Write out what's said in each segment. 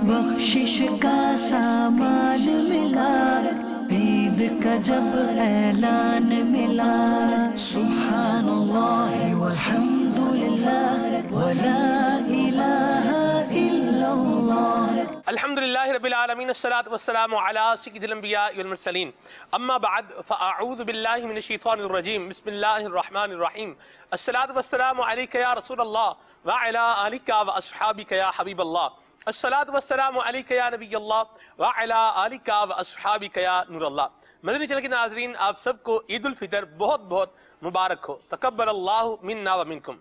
बख्शिश का सामान मिला, ईद का जब ऐलान मिला, सुब्हानल्लाह वल्हम्दुलिल्लाह वला इलाहा इल्लल्लाह। अल्हम्दुलिल्लाहि रब्बिल आलमीन, अस्सलातु वस्सलामु अला सय्यिदिल अंबिया वल मुरसलीन, अम्मा बअद, फ़अऊज़ु बिल्लाहि मिनश शैतानिर रजीम, बिस्मिल्लाहिर रहमानिर रहीम, अस्सलातु वस्सलामु अलैका या रसूलल्लाह व अला आलिका व अस्हाबिका या हबीबल्लाह, अस्सलातु वस्सलामु अलैका या नबियल्लाह व अला आलिका व अस्हाबिका या नूरल्लाह। मदनी चैनल के नाज़रीन, आप सबको ईद उल फितर बहुत बहुत मुबारक हो। तक़ब्बलल्लाहु मिन्ना व मिनकुम।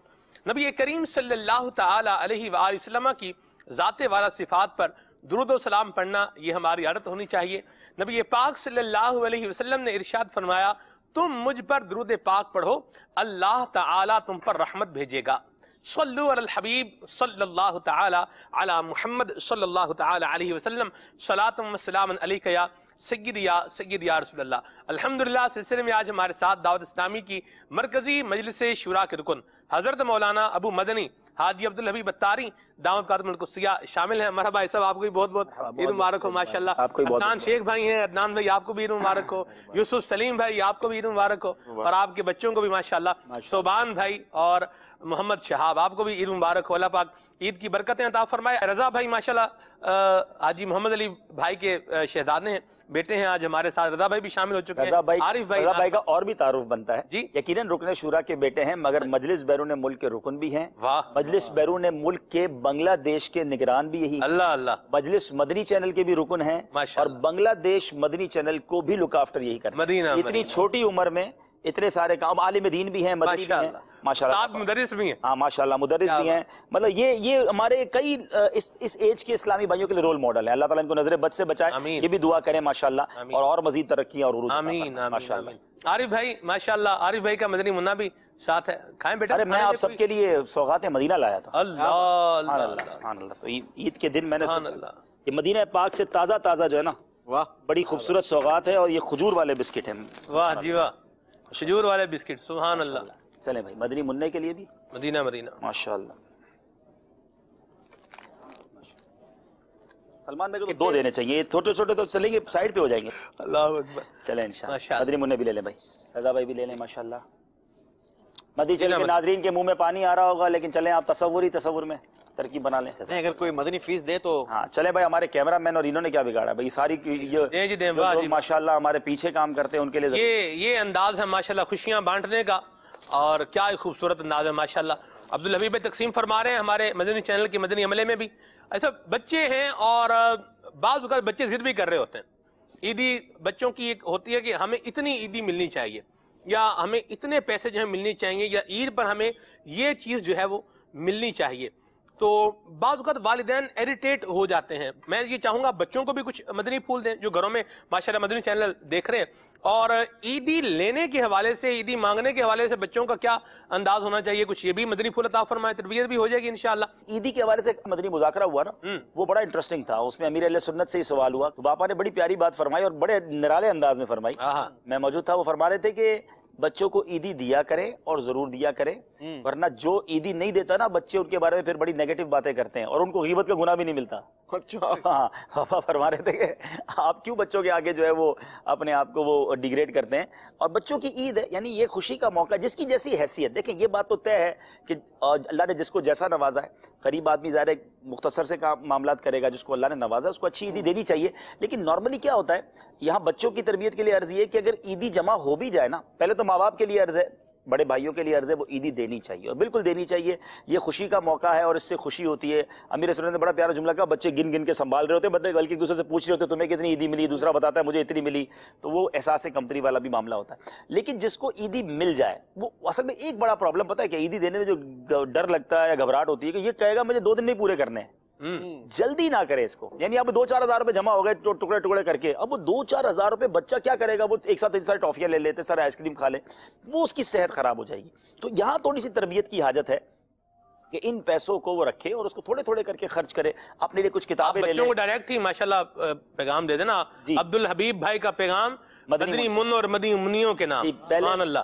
नबी करीम सल्लल्लाहु तआला अलैहि व आलिहि वसल्लम की ज़ाते वाला सिफ़ात पर दुरूद व सलाम पढ़ना ये हमारी आदत होनी चाहिए। नबी पाक सल्लल्लाहु अलैहि वसल्लम ने इरशाद फरमाया, तुम मुझ पर दुरूद पाक पढ़ो, अल्लाह ताला तुम पर रहमत भेजेगा। सल्लु अलल हबीब सल्लल्लाहु ताला अला मुहम्मद सल्लल्लाहु ताला अलैहि वसल्लम, सलातुम व सलामन अलैका या सय्यदी या रसूलल्लाह। अल्हम्दुलिल्लाह, सिलसिले में आज हमारे साथ दावत इस्लामी की मरकजी मजलिस शूरा के रुकन हज़रत मौलाना अबू मदनी हाजी अब्दुल हबीब अत्तारी दामद कातमुल कुस्सिया शामिल हैं। मरहबा भाई साहब, आपको भी बहुत बहुत ईद मुबारक हो माशाल्लाह। अदनान शेख भाई हैं, अदनान भाई आपको भी ईद मुबारक हो। यूसुफ सलीम भाई आपको भी ईद मुबारक हो, और आपके बच्चों को भी माशाल्लाह। सोबान भाई और मोहम्मद शहाब आपको भी ईद मुबारक हो। अल्लाह पाक ईद की बरकतें अता फरमाए। रजा भाई माशाल्लाह हाजी मोहम्मद अली भाई के शहजादे हैं, बेटे हैं, आज हमारे साथ रजा भाई भी शामिल हो चुके हैं। आरिफ भाई, रजा भाई का और भी तारुफ बनता है जी। यकीनन रुकन शूरा के बेटे हैं, मगर मजलिस बैरून मुल्क के रुकन भी हैं। वाह। मजलिस बैरून मुल्क के बांग्लादेश के निगरान भी यही। अल्लाह अल्लाह। मजलिस मदनी चैनल के भी रुकन हैं, और बांग्लादेश मदनी चैनल को भी लुक आफ्टर यही करते हैं। इतनी छोटी उम्र में इतने सारे काम, आलिम दीन भी हैं, मदनी भी हैं माशाल्लाह, मुदर्रिस भी हैं। हाँ माशाल्लाह, मुदर्रिस भी हैं। मतलब ये हमारे कई इस एज के इस्लामी भाइयों के लिए रोल मॉडल है। अल्लाह ताला इनको नजर बद से बचाए, ये भी दुआ करें माशाल्लाह, और मजीद तरक्की और उरूज माशाल्लाह। आरिफ भाई माशाल्लाह, आरिफ भाई का मदनी मुन्ना भी साथ है, खाएं बेटा। अरे मैं आप सबके लिए सौगात मदीना लाया था। अल्लाह सुभान अल्लाह। तो ईद के दिन मैंने सोचा ये मदीना पाक से ताज़ा ताज़ा जो है ना, वाह, बड़ी खूबसूरत सौगात है। और ये खजूर वाले बिस्किट हैं, वाह जी वाह, खजूर वाले बिस्किट, सुभान अल्लाह। चलें भाई, मदनी मुन्ने के लिए भी मदीना माशाल्लाह। सलमान भाई को तो दो देने चाहिए, छोटे छोटे तो चलेंगे, साइड पे हो जाएंगे। अल्लाह अकबर। चलें इंशाअल्लाह, मदनी मुन्ने भी ले लें भाई, रजा भाई भी ले लें माशाल्लाह। मदनी चैनल के नाजरीन के मुंह में पानी आ रहा होगा, लेकिन चलें आप तसव्वुर में तरकीब बना लें। अगर कोई मदनी फीस दे तो हाँ चले भाई। हमारे कैमरा मैन और इन्होंने क्या बिगाड़ा भाई, सारी ये माशाल्लाह हमारे पीछे काम करते हैं, उनके लिए ये अंदाज है माशाल्लाह खुशियां बांटने का, और क्या खूबसूरत अंदाज है माशाल्लाह। अब्दुल हबीब तकसीम फरमा रहे हैं हमारे मदनी चैनल के मदनी अमले में भी ऐसा बच्चे हैं, और बाज़ औक़ात बच्चे जिद भी कर रहे होते हैं। ईदी बच्चों की एक होती है कि हमें इतनी ईदी मिलनी चाहिए, या हमें इतने पैसे जो है मिलने चाहिए, या ईद पर हमें ये चीज़ जो है वो मिलनी चाहिए। तो बाज़ वक़्त वालिदैन इरिटेट हो जाते हैं। मैं ये चाहूँगा बच्चों को भी कुछ मदनी फूल दें जो घरों में माशाल्लाह मदनी चैनल देख रहे हैं, और ईदी लेने के हवाले से, ईदी मांगने के हवाले से बच्चों का क्या अंदाज होना चाहिए, कुछ ये भी मदनी फूल अता फरमाए, तरबियत भी हो जाएगी इंशाअल्लाह। ईदी के हवाले से मदनी मुज़ाकरा हुआ ना, वो बड़ा इंटरेस्टिंग था। उसमें अमीर अहले सुन्नत से ही सवाल हुआ, तो बापा ने बड़ी प्यारी बात फरमाई और बड़े निराले अंदाज में फरमाई। मैं मौजूद था, वो फरमा रहे थे कि बच्चों को ईदी दिया करें, और जरूर दिया करें, वरना जो ईदी नहीं देता ना, बच्चे उनके बारे में फिर बड़ी नेगेटिव बातें करते हैं, और उनको गीबत का गुनाह भी नहीं मिलता। अच्छा हाँ, पापा फरमा रहे थे कि आप क्यों बच्चों के आगे जो है वो अपने आप को वो डिग्रेड करते हैं। और बच्चों की ईद है, यानी ये खुशी का मौका, जिसकी जैसी हैसियत। देखें ये बात तो तय है कि अल्लाह ने जिसको जैसा नवाजा है, गरीब आदमी ज़ाहिर मुख्तसर से काम मामलात करेगा, जिसको अल्लाह ने नवाजा उसको अच्छी ईदी देनी चाहिए। लेकिन नॉर्मली क्या होता है, यहाँ बच्चों की तरबियत के लिए अर्ज़ ये कि अगर ईदी जमा हो भी जाए ना, पहले तो माँ बाप के लिए अर्ज़ है, बड़े भाइयों के लिए अर्ज़ है, वो ईदी देनी चाहिए, और बिल्कुल देनी चाहिए। ये खुशी का मौका है, और इससे खुशी होती है। अमीर रसूल ने बड़ा प्यारा जुमला कहा, बच्चे गिन गिन के संभाल रहे होते, बच्चे बल्कि एक दूसरे से पूछ रहे होते तुम्हें कितनी ईदी मिली, दूसरा बताता है मुझे इतनी मिली, तो वो एहसास कमतरी वाला भी मामला होता है। लेकिन जिसको ईदी मिल जाए, वो असल में एक बड़ा प्रॉब्लम पता है कि ईदी देने में जो डर लगता है या घबराहट होती है कि ये कहेगा मुझे 2 दिन में पूरे करने हैं। जल्दी ना करे इसको, यानी अब 2-4 हज़ार रुपए जमा हो गए टुकड़े टुकड़े करके, अब वो 2-4 हज़ार रुपए बच्चा क्या करेगा, वो एक साथ सारी टॉफियां ले लेते, सारे आइसक्रीम खा ले, वो उसकी सेहत खराब हो जाएगी। तो यहाँ थोड़ी सी तरबियत की हाजत है कि इन पैसों को वो रखे और उसको थोड़े थोड़े करके खर्च करे, अपने लिए कुछ किताबें ले ले। बच्चों को डायरेक्ट ही माशाल्लाह पैगाम दे देना, अब्दुल हबीब भाई का पैगाम मदनी मुन और मदनी मुनियों के नाम।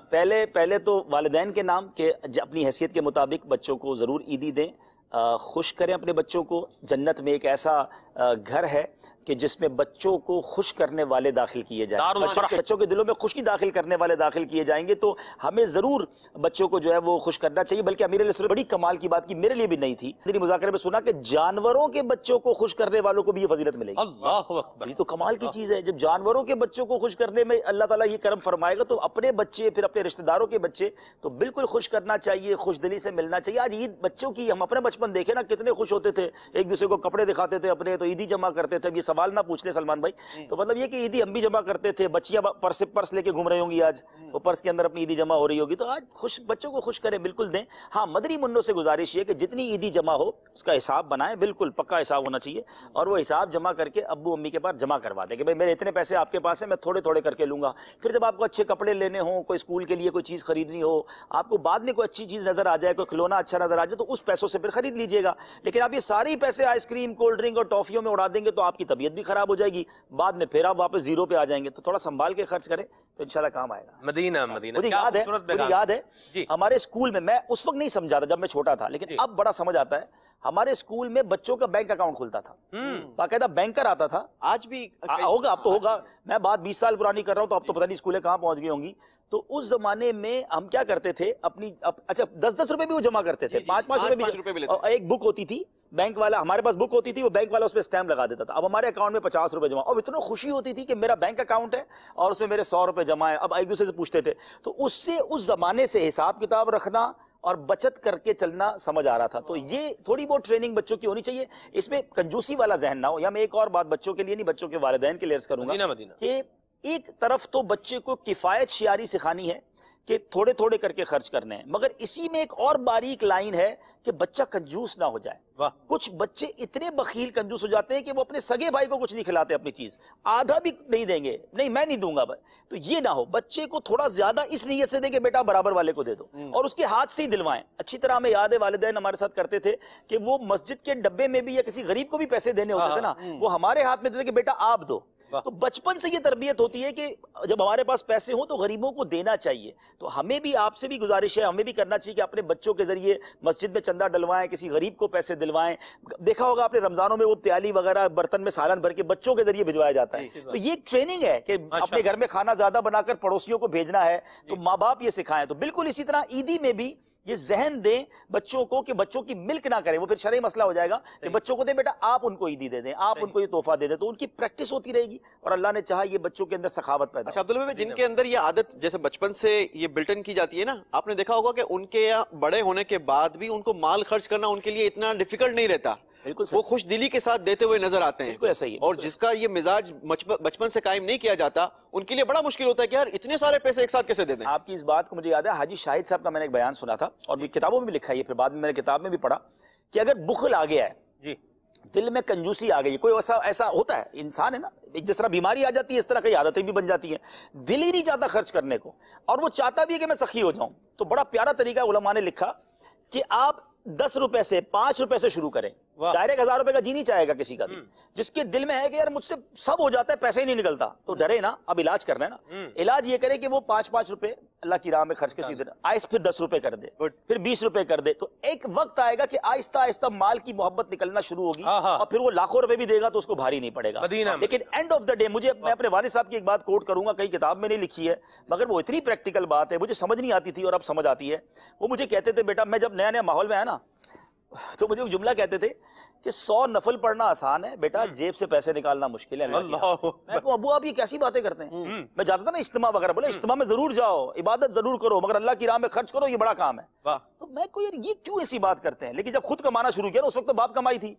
पहले तो वालिदैन के नाम के अपनी हैसियत के मुताबिक बच्चों को जरूर ईदी दें। خوش کریں اپنے بچوں کو. جنت میں ایک ایسا گھر ہے کہ جس میں بچوں کو خوش کرنے والے داخل کیے جائیں گے, بچوں کے دلوں میں خوشی داخل کرنے والے داخل کیے جائیں گے. تو ہمیں ضرور بچوں کو جو ہے وہ خوش کرنا چاہیے. بلکہ امیر علیہ السلام بڑی کمال کی بات کی, میرے لیے بھی نہیں تھی, میری مذاکرے میں سنا کہ جانوروں کے بچوں کو خوش کرنے والوں کو بھی یہ فضیلت ملے گی. اللہ اکبر, یہ تو کمال کی چیز ہے. جب جانوروں کے بچوں کو خوش کرنے میں اللہ تعالیٰ یہ کرم فرمائے گا تو اپنے بچے, پھر اپنے رشتہ داروں کے بچے تو بالکل خوش کرنا چاہیے, خوش دلی سے ملنا چاہیے. آج عید بچوں کی, ہم اپنا بچپن دیکھیں نا کتنے خوش ہوتے تھے, ایک دوسرے کو کپڑے دکھاتے تھے اپنے, تو عیدی جمع کرتے تھے. اب یہ سوال نہ پوچھ لے سلمان بھائی, تو مطلب یہ کہ عیدی ہم بھی جمع کرتے تھے. بچیاں پرس لے کے گھوم رہی ہوں گی, آج وہ پرس کے اندر اپنی عیدی جمع ہو رہی ہوگی. تو آج خوش بچوں کو خوش کریں, بالکل دیں. ہاں مدری منوں سے گزارش یہ کہ جتنی عیدی جمع ہو اس کا حساب بنائیں, بالکل پکا حساب ہونا چاہیے, اور وہ حساب جمع کر کے ابو امی کے پاس جمع کروا دیں کہ بھائی میرے اتنے پیسے آپ کے پاس ہیں, میں تھوڑے تھوڑے کر کے لوں گا. پھر جب آپ کو اچھے کپڑے لینے ہوں, کوئی اسکول کے لیے کوئی چیز خریدنی ہو, آپ کو بعد میں کوئی اچھی چیز نظر آ جائے, کوئی کھلونا اچھا نظر آ جائے, تو اس پیسوں سے پھر خرید لیجیے گا. لیکن آپ یہ سارے پیسے آئس کریم, کولڈ ڈرنک اور ٹافیوں میں اڑا دیں گے تو آپ کی طبیعت بھی خراب ہو جائے گی, بعد میں پھر آپ واپس زیرو پہ آ جائیں گے. تو تھوڑا سنبھال کے خرچ کریں تو انشاءاللہ کام آئے گا. مدینہ مجھے یاد ہے ہمارے اسکول میں اس وقت نہیں سمجھا تھا جب میں چھوٹا تھا, لیکن اب بڑا سمجھ آتا ہے. ہمارے اسکول میں بچوں کا بینک اکاؤنٹ کھلتا تھا, باقاعدہ بینکر آتا تھا. آج بھی ہوگا, اب تو ہوگا, میں بات 20 سال پرانی کر رہا ہوں, تو اب تو پتہ نہیں اسکولیں کہاں پہنچ گئی ہوں گی. تو اس زمانے میں ہم کیا کرتے تھے, اپنی اچھا 10-10 روپے بھی وہ جمع کرتے تھے, 5-5 روپے بھی. ایک بک ہوتی تھی بینک والا, ہمارے پاس بک ہوتی تھی, وہ بینک والا اس پہ اسٹیمپ لگا دیتا تھا. اب ہمارے اکاؤنٹ میں 50 روپے جمع, اور اتنا خوشی ہوتی تھی کہ میرا بینک اکاؤنٹ ہے اور اس میں میرے 100 روپے جمع ہے. اب ایک دوسرے سے پوچھتے تھے, تو اس سے اس زمانے سے حساب کتاب رکھنا اور بچت کر کے چلنا سمجھ آ رہا تھا. تو یہ تھوڑی بہت ٹریننگ بچوں کی ہونی چاہیے, اس میں کنجوسی والا ذہن نہ ہو. یا میں ایک اور بات بچوں کے لیے نہیں, بچوں کے والدین کے لیے عرض کروں گا کہ ایک طرف تو بچے کو کفایت شیاری سکھانی ہے کہ تھوڑے تھوڑے کر کے خرچ کرنے ہیں, مگر اسی میں ایک اور باریک لائن ہے کہ بچہ کنجوس نہ ہو جائے. کچھ بچے اتنے بخیل کنجوس ہو جاتے ہیں کہ وہ اپنے سگے بھائی کو کچھ نہیں کھلاتے, اپنی چیز آدھا بھی نہیں دیں گے, نہیں میں نہیں دوں گا. تو یہ نہ ہو, بچے کو تھوڑا زیادہ اس نیت سے دیں کہ بیٹا برابر والے کو دے دو, اور اس کے ہاتھ سے ہی دلوائیں. اچھی طرح ہمیں یاد ہے والدین ہمارے ساتھ کرتے تھے کہ وہ مسجد کے ڈبے میں بھی یا کسی غریب کو بھی پیسے دینے ہوتے تھے نا, وہ ہمارے ہاتھ میں دیتے کہ بیٹا آپ دو. تو بچپن سے یہ تربیت ہوتی ہے کہ جب ہمارے پاس پیسے ہوں تو غریبوں کو دینا چاہیے. تو ہمیں بھی آپ سے بھی گزارش ہے, ہمیں بھی کرنا چاہیے کہ اپنے بچوں کے ذریعے مسجد میں چندہ ڈلوائیں, کسی غریب کو پیسے دلوائیں. دیکھا ہوگا آپ نے رمضانوں میں وہ پیالی وغیرہ برتن میں سالن بھر کے بچوں کے ذریعے بھجوایا جاتا ہے. تو یہ ایک ٹریننگ ہے کہ اپنے گھر میں کھانا زیادہ بنا کر پڑوسیوں کو بھیجنا ہے, تو ماں باپ یہ سکھائیں. تو بالکل اسی طرح عیدی میں بھی یہ ذہن دیں بچوں کو کہ بچوں کی ملک نہ کریں, وہ پھر شرعی مسئلہ ہو جائے گا کہ بچوں کو دیں بیٹا آپ ان کو عیدی دے دیں, آپ ان کو یہ تحفہ دے دیں, تو ان کی پریکٹس ہوتی رہے گی, اور اللہ نے چاہا یہ بچوں کے اندر سخاوت پیدا. اچھا عبداللہ بھائی, جن کے اندر یہ عادت جیسے بچپن سے یہ بلٹن کی جاتی ہے نا, آپ نے دیکھا ہوگا کہ ان کے بڑے ہونے کے بعد بھی ان کو مال خرچ کرنا ان کے لیے اتنا ڈیفیکلٹ نہیں رہتا, وہ خوش دلی کے ساتھ دیتے ہوئے نظر آتے ہیں. ایسا ہی ہے. اور جس کا یہ مزاج بچپن سے قائم نہیں کیا جاتا, ان کے لیے بڑا مشکل ہوتا ہے کہ یار اتنے سارے پیسے ایک ساتھ کیسے دے دیں. آپ کی اس بات کو مجھے یاد ہے, حاجی شاہد صاحب کا میں نے ایک بیان سنا تھا, اور کتابوں میں بھی لکھا ہے یہ, پھر بعد میں نے کتاب میں بھی پڑھا کہ اگر بخل آ گیا ہے, دل میں کنجوسی آ گئی, کوئی ایسا ہوتا ہے, انسان ہے نا, جس طرح بیماری آ جاتی ہے اس طرح کئی عادتیں بھی بن جاتی ہیں, دل ہی نہیں چاہتا خرچ کرنے کو, اور وہ چاہتا بھی ہے کہ میں سخی ہو جاؤں. تو بڑا پیارا طریقہ علماء نے لکھا کہ آپ 10 روپے سے 5 روپے سے شروع کریں. ڈائریکٹ 1000 روپے کا جی نہیں چاہے گا کسی کا بھی, جس کے دل میں ہے کہ یار مجھ سے سب ہو جاتا ہے, پیسے ہی نہیں نکلتا, تو ڈرے نا, اب علاج کرنا ہے نا, علاج یہ کرے کہ وہ 5-5 روپے اللہ کی راہ میں خرچ کے سیدھے آئس, پھر 10 روپے کر دے, پھر 20 روپے کر دے. تو ایک وقت آئے گا کہ آہستہ آہستہ مال کی محبت نکلنا شروع ہوگی, اور پھر وہ لاکھوں روپے بھی دے گا تو اس کو بھاری نہیں پڑے گا. لیکن اینڈ آف دا ڈے, میں اپنے والد صاحب کی ایک بات کوٹ کروں گا, کئی کتاب میں نہیں لکھی ہے, مگر وہ اتنی پریکٹیکل بات ہے, مجھے سمجھ نہیں آتی تھی اور اب سمجھ آتی ہے. وہ مجھے کہتے تھے بیٹا, میں جب نیا نیا ماحول میں آیا نا, تو مجھے ایک جملہ کہتے تھے کہ 100 نفل پڑھنا آسان ہے بیٹا, جیب سے پیسے نکالنا مشکل ہے. میں کہوں ابو آپ یہ کیسی باتیں کرتے ہیں, میں جاتا تھا نا اجتماع وغیرہ, بولے اجتماع میں ضرور جاؤ, عبادت ضرور کرو, مگر اللہ کی راہ میں خرچ کرو, یہ بڑا کام ہے. تو میں کو یار یہ کیوں ایسی بات کرتے ہیں, لیکن جب خود کمانا شروع کیا نا, اس وقت تو باپ کمائی تھی,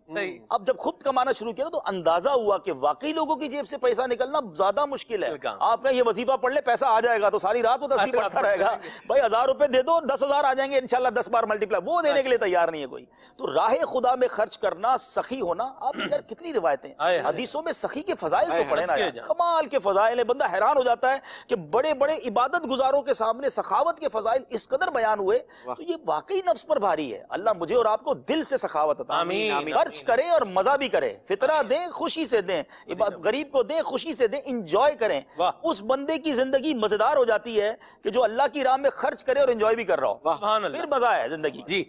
اب جب خود کمانا شروع کیا نا تو اندازہ ہوا کہ واقعی لوگوں کی جیب سے پیسہ نکلنا زیادہ مشکل ہے. آپ کا یہ وظیفہ پڑھ لے, پیسہ آ جائے گا, تو ساری رات وہ تسبیح پڑھتا رہے گا, بھائی 1000 روپے دے دو 10,000 آ جائیں گے انشاءاللہ 10 بار ملٹیپلائی, وہ دینے کے لیے تیار نہیں ہے کوئی. تو راہ خدا میں خرچ کرنا, سخی ہونا, آپ ادھر کتنی روایتیں حدیثوں میں سخی کے فضائل تو پڑھیں نا, کمال کے فضائل ہیں, بندہ حیران ہو جاتا ہے کہ بڑے بڑے عبادت گزاروں کے سامنے سخاوت کے فضائل اس قدر بیان ہوئے. تو یہ واقعی نفس پر بھاری ہے. اللہ مجھے اور آپ کو دل سے سخاوت عطا فرمائے, خرچ کریں اور مزہ بھی کریں, فطرہ دیں, خوشی سے دیں, غریب کو دیں, خوشی سے دیں, انجوائے کریں. اس بندے کی زندگی مزیدار ہو جاتی ہے کہ جو اللہ کی راہ میں خرچ کرے اور انجوائے بھی کر رہا ہو, پھر مزہ ہے زندگی. جی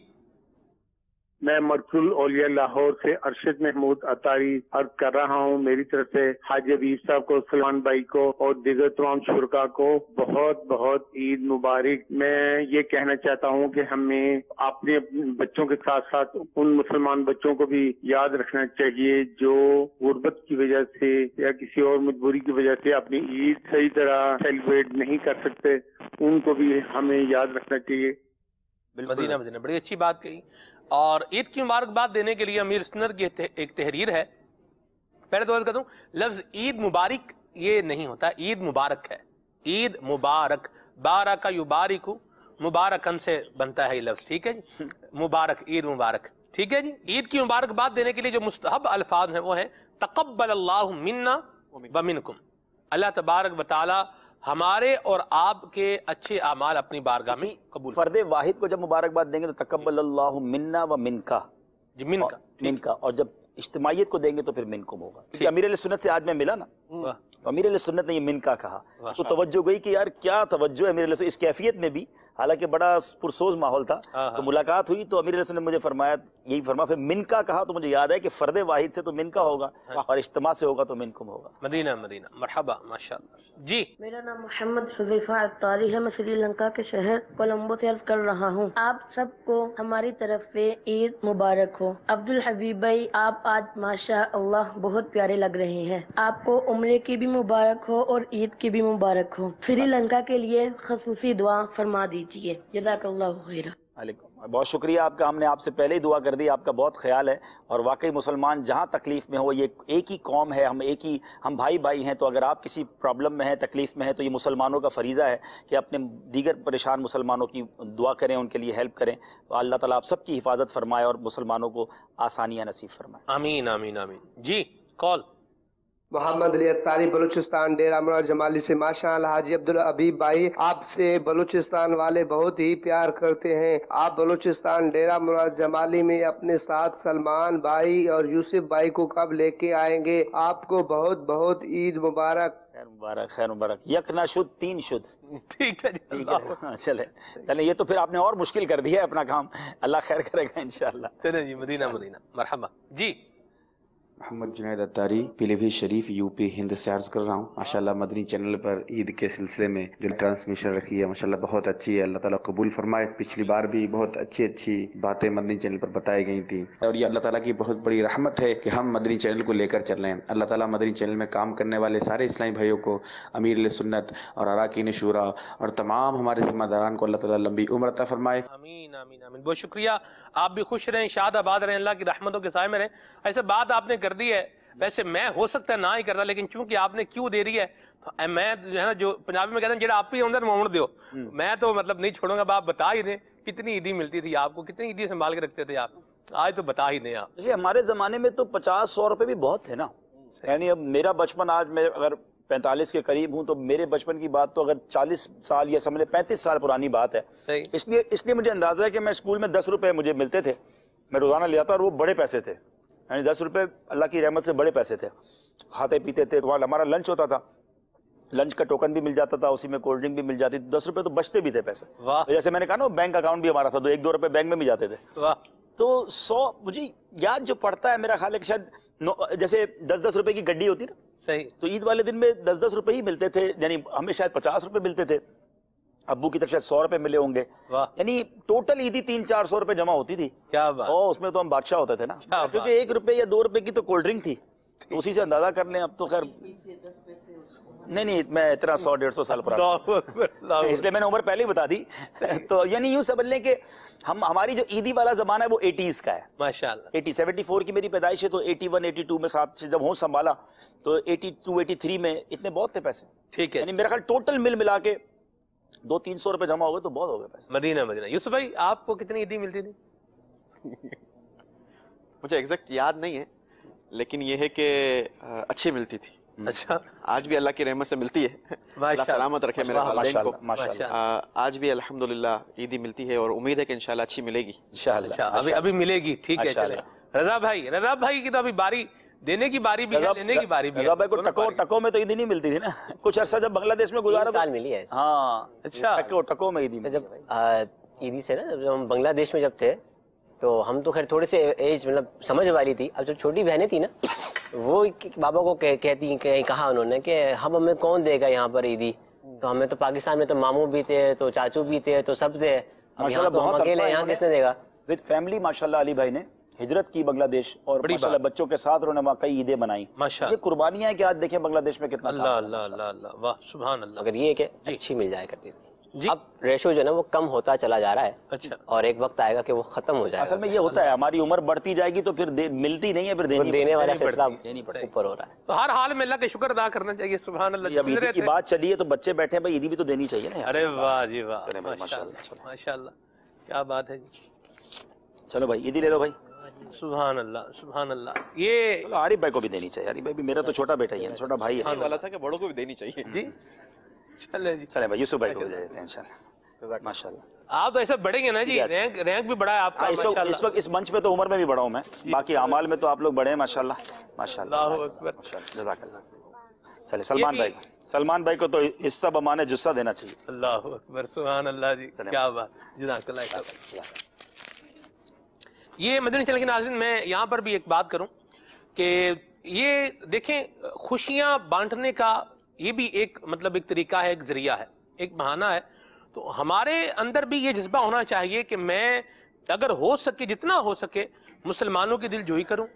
میں مرکز اولیاء لاہور سے ارشد محمود اطاری عرض کر رہا ہوں. میری طرف سے حاجی حبیب صاحب کو، سلمان بھائی کو اور دیگر تمام شرکاء کو بہت بہت عید مبارک. میں یہ کہنا چاہتا ہوں کہ ہمیں اپنے بچوں کے ساتھ ساتھ ان مسلمان بچوں کو بھی یاد رکھنا چاہیے جو غربت کی وجہ سے یا کسی اور مجبوری کی وجہ سے اپنی عید صحیح طرح سیلیبریٹ نہیں کر سکتے. ان کو بھی ہمیں یاد رکھنا چاہیے. مدینہ مدینہ بڑی اچھی بات کہی. اور عید کی مبارکباد دینے کے لیے امیر سنت کی ایک تحریر ہے. پہلے تو کہتا ہوں لفظ عید مبارک یہ نہیں ہوتا، عید مبارک ہے. عید مبارک، بارک یبارک، مبارکن سے بنتا ہے یہ لفظ. ٹھیک ہے جی، مبارک، عید مبارک. ٹھیک ہے جی. عید کی مبارکباد دینے کے لیے جو مستحب الفاظ ہیں وہ ہیں تقبل اللہ منا ومنکم. اللہ تبارک و تعالی ہمارے اور آپ کے اچھے اعمال اپنی بارگاہ میں قبول. فرد واحد کو جب مبارکباد دیں گے تو تقبل اللہ منا و منکا، جی منکا، منکا. اور جب اجتماعیت کو دیں گے تو پھر منکم ہوگا. کیونکہ امیر علیہ سنت سے آج میں ملا نا، تو امیر علیہ سنت نے یہ منکا کہا تو توجہ گئی کہ یار کیا توجہ ہے امیر علیہ سنت اس کیفیت میں بھی، حالانکہ بڑا پرسوز ماحول تھا. تو ملاقات ہوئی تو امیر علیہ سنت نے مجھے فرمایا، یہی فرمایا، پھر منکا کہا تو مجھے یاد ہے کہ فرد واحد سے تو منکا ہوگا اور اجتماع سے ہوگا تو منکم ہوگا. مدینہ مدینہ، مرحبا، ماشاءاللہ. جی میرا نام محمد حذیفہ اطاری ہے. میں سری لنکا کے شہر کولمبو سے عرض کر رہا ہوں. آپ سب کو ہماری طرف سے عید مبارک ہو. عبدالحبیب بھائی، آپ آج ماشاء اللہ بہت پیارے لگ رہے ہیں. آپ کو عمرے کی بھی مبارک ہو اور عید کی بھی مبارک ہو. سری لنکا کے لیے خصوصی دعا فرما دیجیے. جزاک اللہ خیرہ. علیکم، بہت شکریہ آپ کا. ہم نے آپ سے پہلے ہی دعا کر دی، آپ کا بہت خیال ہے. اور واقعی مسلمان جہاں تکلیف میں ہو، یہ ایک ہی قوم ہے، ہم بھائی بھائی ہیں. تو اگر آپ کسی پرابلم میں ہیں، تکلیف میں ہیں، تو یہ مسلمانوں کا فریضہ ہے کہ اپنے دیگر پریشان مسلمانوں کی دعا کریں، ان کے لیے ہیلپ کریں. تو اللہ تعالیٰ آپ سب کی حفاظت فرمائے اور مسلمانوں کو آسانیاں نصیب فرمائے. آمین آمین آمین. جی کال. محمد علی اطاری بلوچستان ڈیرہ مراد جمالی سے. ماشاءاللہ حاجی عبدالحبیب بھائی، آپ سے بلوچستان والے بہت ہی پیار کرتے ہیں. آپ بلوچستان ڈیرہ مراد جمالی میں اپنے ساتھ سلمان بھائی اور یوسف بھائی کو کب لے کے آئیں گے؟ آپ کو بہت بہت عید مبارک. خیر مبارک، خیر مبارک. یک نہ شد تین شد. ٹھیک ہے جی، ٹھیک ہے. چلے یہ تو پھر آپ نے اور مشکل کر دیا ہے اپنا کام. اللہ خیر کرے گا انشاءاللہ. چلیں جی، مدینہ مدینہ، مرحبا. جی محمد جنید اطاری پیلی بھیت شریف یو پی ہند سے عرض کر رہا ہوں. ماشاءاللہ مدنی چینل پر عید کے سلسلے میں جو ٹرانسمیشن رکھی ہے ماشاءاللہ بہت اچھی ہے. اللہ تعالیٰ قبول فرمائے. پچھلی بار بھی بہت اچھی باتیں مدنی چینل پر بتائی گئی تھیں اور یہ اللہ تعالیٰ کی بہت بڑی رحمت ہے کہ ہم مدنی چینل کو لے کر چل رہے ہیں. اللہ تعالیٰ مدنی چینل میں کام کرنے والے سارے اسلامی بھائیوں کو، امیر علیہ سنت اور اراکین شورا اور تمام ہمارے ذمہ داران کو اللہ تعالیٰ لمبی عمر عطا فرمائے. آمین آمین آمین. بہت شکریہ. آپ بھی خوش رہیں، شاد آباد رہیں، اللہ کی رحمتوں کے سائے میں رہیں. ایسے بات آپ نے کر دی ہے، ویسے میں ہو سکتا ہے نہ ہی کرتا، لیکن چونکہ آپ نے کیوں دے دی ہے تو میں جو ہے نا، جو پنجابی میں کہتے ہیں جڑا آپ ہی اندر موڑ دیو، میں تو مطلب نہیں چھوڑوں گا. آپ بتا ہی دیں کتنی عیدی ملتی تھی آپ کو، کتنی عیدی سنبھال کے رکھتے تھے آپ، آج تو بتا ہی دیں آپ. جی ہمارے زمانے میں تو 50-100 روپے بھی بہت تھے نا. یعنی اب میرا بچپن، آج میں اگر 45 کے قریب ہوں تو میرے بچپن کی بات تو اگر 40 سال یا سمجھ لیں 35 سال پرانی بات ہے. اس لیے مجھے اندازہ ہے کہ میں اسکول میں 10 روپے مجھے ملتے تھے، میں روزانہ لے آتا اور وہ بڑے پیسے تھے. یعنی 10 روپے اللہ کی رحمت سے بڑے پیسے تھے. کھاتے پیتے تھے. ہمارا لنچ ہوتا تھا، لنچ کا ٹوکن بھی مل جاتا تھا، اسی میں کولڈ ڈرنک بھی مل جاتی تھی. 10 روپے تو بچتے بھی تھے پیسے. جیسے میں نے کہا نا بینک اکاؤنٹ بھی ہمارا تھا تو 1-2 روپے بینک میں بھی جاتے تھے. تو 100 مجھے یاد جو پڑتا ہے میرا خیال ہے کہ شاید جیسے 10-10 روپے کی گڈی ہوتی نا، صحیح، تو عید والے دن میں 10-10 روپے ہی ملتے تھے. یعنی ہمیں شاید 50 روپے ملتے تھے، ابو کی طرف شاید 100 روپے ملے ہوں گے. یعنی ٹوٹل عیدی 300-400 روپے جمع ہوتی تھی. کیا بات. اور اس میں تو ہم بادشاہ ہوتے تھے نا، کیونکہ 1 روپے یا 2 روپے کی تو کولڈ ڈرنک تھی، تو اسی سے اندازہ کر لیں. اب تو خیر نہیں میں اتنا 100-150 سال پرانا، اس لیے میں نے عمر پہلے ہی بتا دی. تو یعنی یوں سمجھ لیں کہ ہماری جو عیدی والا زمانہ ہے وہ 80s کا ہے. ماشاءاللہ 74 کی میری پیدائش ہے تو 81-82 میں ساتھ سے جب ہوں سنبھالا تو 82-83 میں اتنے بہت تھے پیسے. ٹھیک ہے. یعنی میرا خیال ٹوٹل ملا کے 200-300 روپے جمع ہو گئے تو بہت ہو گئے پیسے. مدینہ مدینہ. یوسف بھائی آپ کو کتنی عیدی ملتی تھی؟ مجھے ایگزیکٹ یاد نہیں ہے، لیکن یہ ہے کہ اچھی ملتی تھی. اچھا، آج بھی اللہ کی رحمت سے ملتی ہے. اللہ سلامت رکھے میرے والدین کو. آج بھی الحمدللہ عیدی ملتی ہے اور امید ہے کہ انشاءاللہ اچھی ملے گی. انشاءاللہ ابھی ملے گی. ٹھیک ہے. چلیں رضا بھائی کی تو ابھی باری دینے کی باری بھی ہے، لینے کی باری بھی ہے. رضا بھائی کو ٹکو میں تو عیدی نہیں ملتی تھی نا. کچھ عرصہ جب بنگلہ دیش میں گزارا سال ملی ہے. ہاں اچھا، ٹکو میں عیدی. جب عیدی سے نا، جب ہم بنگلہ دیش میں جب تھے تو ہم تو خیر تھوڑے سے ایج مطلب سمجھ والی تھی. اب جو چھوٹی بہنیں تھی نا وہ بابا کو کہتی کہا انہوں نے کہ ہمیں کون دے گا یہاں پر عیدی, تو ہمیں تو پاکستان میں تو ماموں بھی تھے, تو چاچو بھی تھے, تو سب تھے, اب یہاں تو ہم اکیلے, یہاں کس نے دے گا. وتھ فیملی ماشاءاللہ علی بھائی نے ہجرت کی بنگلہ دیش, اور ماشاءاللہ بچوں کے ساتھ انہوں نے کئی عیدیں منائی. یہ قربانیاں ہیں کہ آج دیکھیں بنگلہ دیش میں کتنا. اللہ اللہ اللہ اللہ, واہ سبحان اللہ. اگر یہ کہ اچھی مل جائے کرتی تھی, اب ریشو جو ہے نا وہ کم ہوتا چلا جا رہا ہے. اچھا. اور ایک وقت آئے گا کہ وہ ختم ہو جائے گا. اصل میں یہ ہوتا ہے ہماری عمر بڑھتی جائے گی تو پھر ملتی نہیں ہے, پھر دینے والا سلسلہ اوپر ہو رہا ہے. تو ہر حال میں اللہ کا شکر ادا کرنا چاہیے. سبحان اللہ. اب عیدی کی بات چلی ہے تو بچے بیٹھے بھائی عیدی بھی تو دینی چاہیے نا. ارے واہ جی واہ, ماشاء اللہ, کیا بات ہے جی. چلو بھائی عیدی لے لو بھائی. سبحان اللہ سبحان اللہ. یہ عارف بھائی کو بھی دینی چاہیے. عارف بھائی بھی میرا تو چھوٹا بیٹا ہی ہے, چھوٹا بھائی ہے. والا تھا کہ بڑوں کو بھی دینی چاہیے. جی چلے جی, چلے بھائی یوسف بھائی کو بھی دے دیتے ہیں انشاءاللہ. ماشاءاللہ آپ تو ایسا بڑھیں گے نا جی, رینک بھی بڑا ہے آپ کا. اس وقت اس منچ پہ تو عمر میں بھی بڑا ہوں میں, باقی اعمال میں تو آپ لوگ بڑے ہیں ماشاءاللہ. ماشاءاللہ اللہ اکبر. جزاک اللہ. چلے سلمان بھائی کو تو حصہ بمانے جسہ دینا چاہیے. اللہ اکبر سبحان اللہ جی, کیا بات. جزاک اللہ. یہ مدنی چینل کے ناظرین, میں یہاں پر بھی ایک بات کروں کہ یہ دیکھیں خوشیاں بانٹنے کا یہ بھی ایک مطلب ایک طریقہ ہے, ایک ذریعہ ہے, ایک بہانہ ہے. تو ہمارے اندر بھی یہ جذبہ ہونا چاہیے کہ میں اگر ہو سکے جتنا ہو سکے مسلمانوں کے دل جوئی کروں,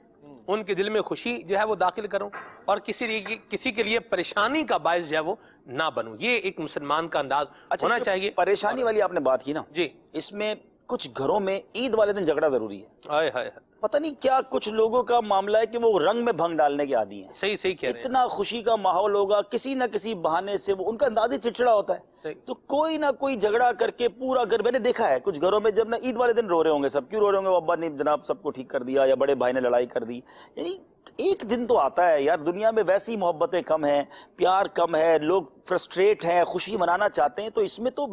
ان کے دل میں خوشی جو ہے وہ داخل کروں, اور کسی کے لیے پریشانی کا باعث جو ہے وہ نہ بنوں. یہ ایک مسلمان کا انداز ہونا چاہیے. پریشانی والی آپ نے بات کی نا جی, اس میں کچھ گھروں میں عید والے دن جھگڑا ضروری ہے. ہائے ہائے, پتہ نہیں کیا کچھ لوگوں کا معاملہ ہے کہ وہ رنگ میں بھنگ ڈالنے کے عادی ہیں. صحیح کہہ رہے ہیں. اتنا خوشی کا ماحول ہوگا, کسی نہ کسی بہانے سے وہ ان کا انداز ہی چڑچڑا ہوتا ہے, تو کوئی نہ کوئی جھگڑا کر کے پورا گھر. میں نے دیکھا ہے کچھ گھروں میں جب نا عید والے دن رو رہے ہوں گے سب, کیوں رو رہے ہوں گے, ابا نے جناب سب کو ٹھیک کر دیا یا بڑے بھائی نے لڑائی کر دی. یعنی ایک دن تو آتا ہے یار, دنیا میں ویسی محبتیں کم ہیں, پیار کم ہے, لوگ فرسٹریٹ ہیں, خوشی منانا چاہتے ہیں, تو اس میں تو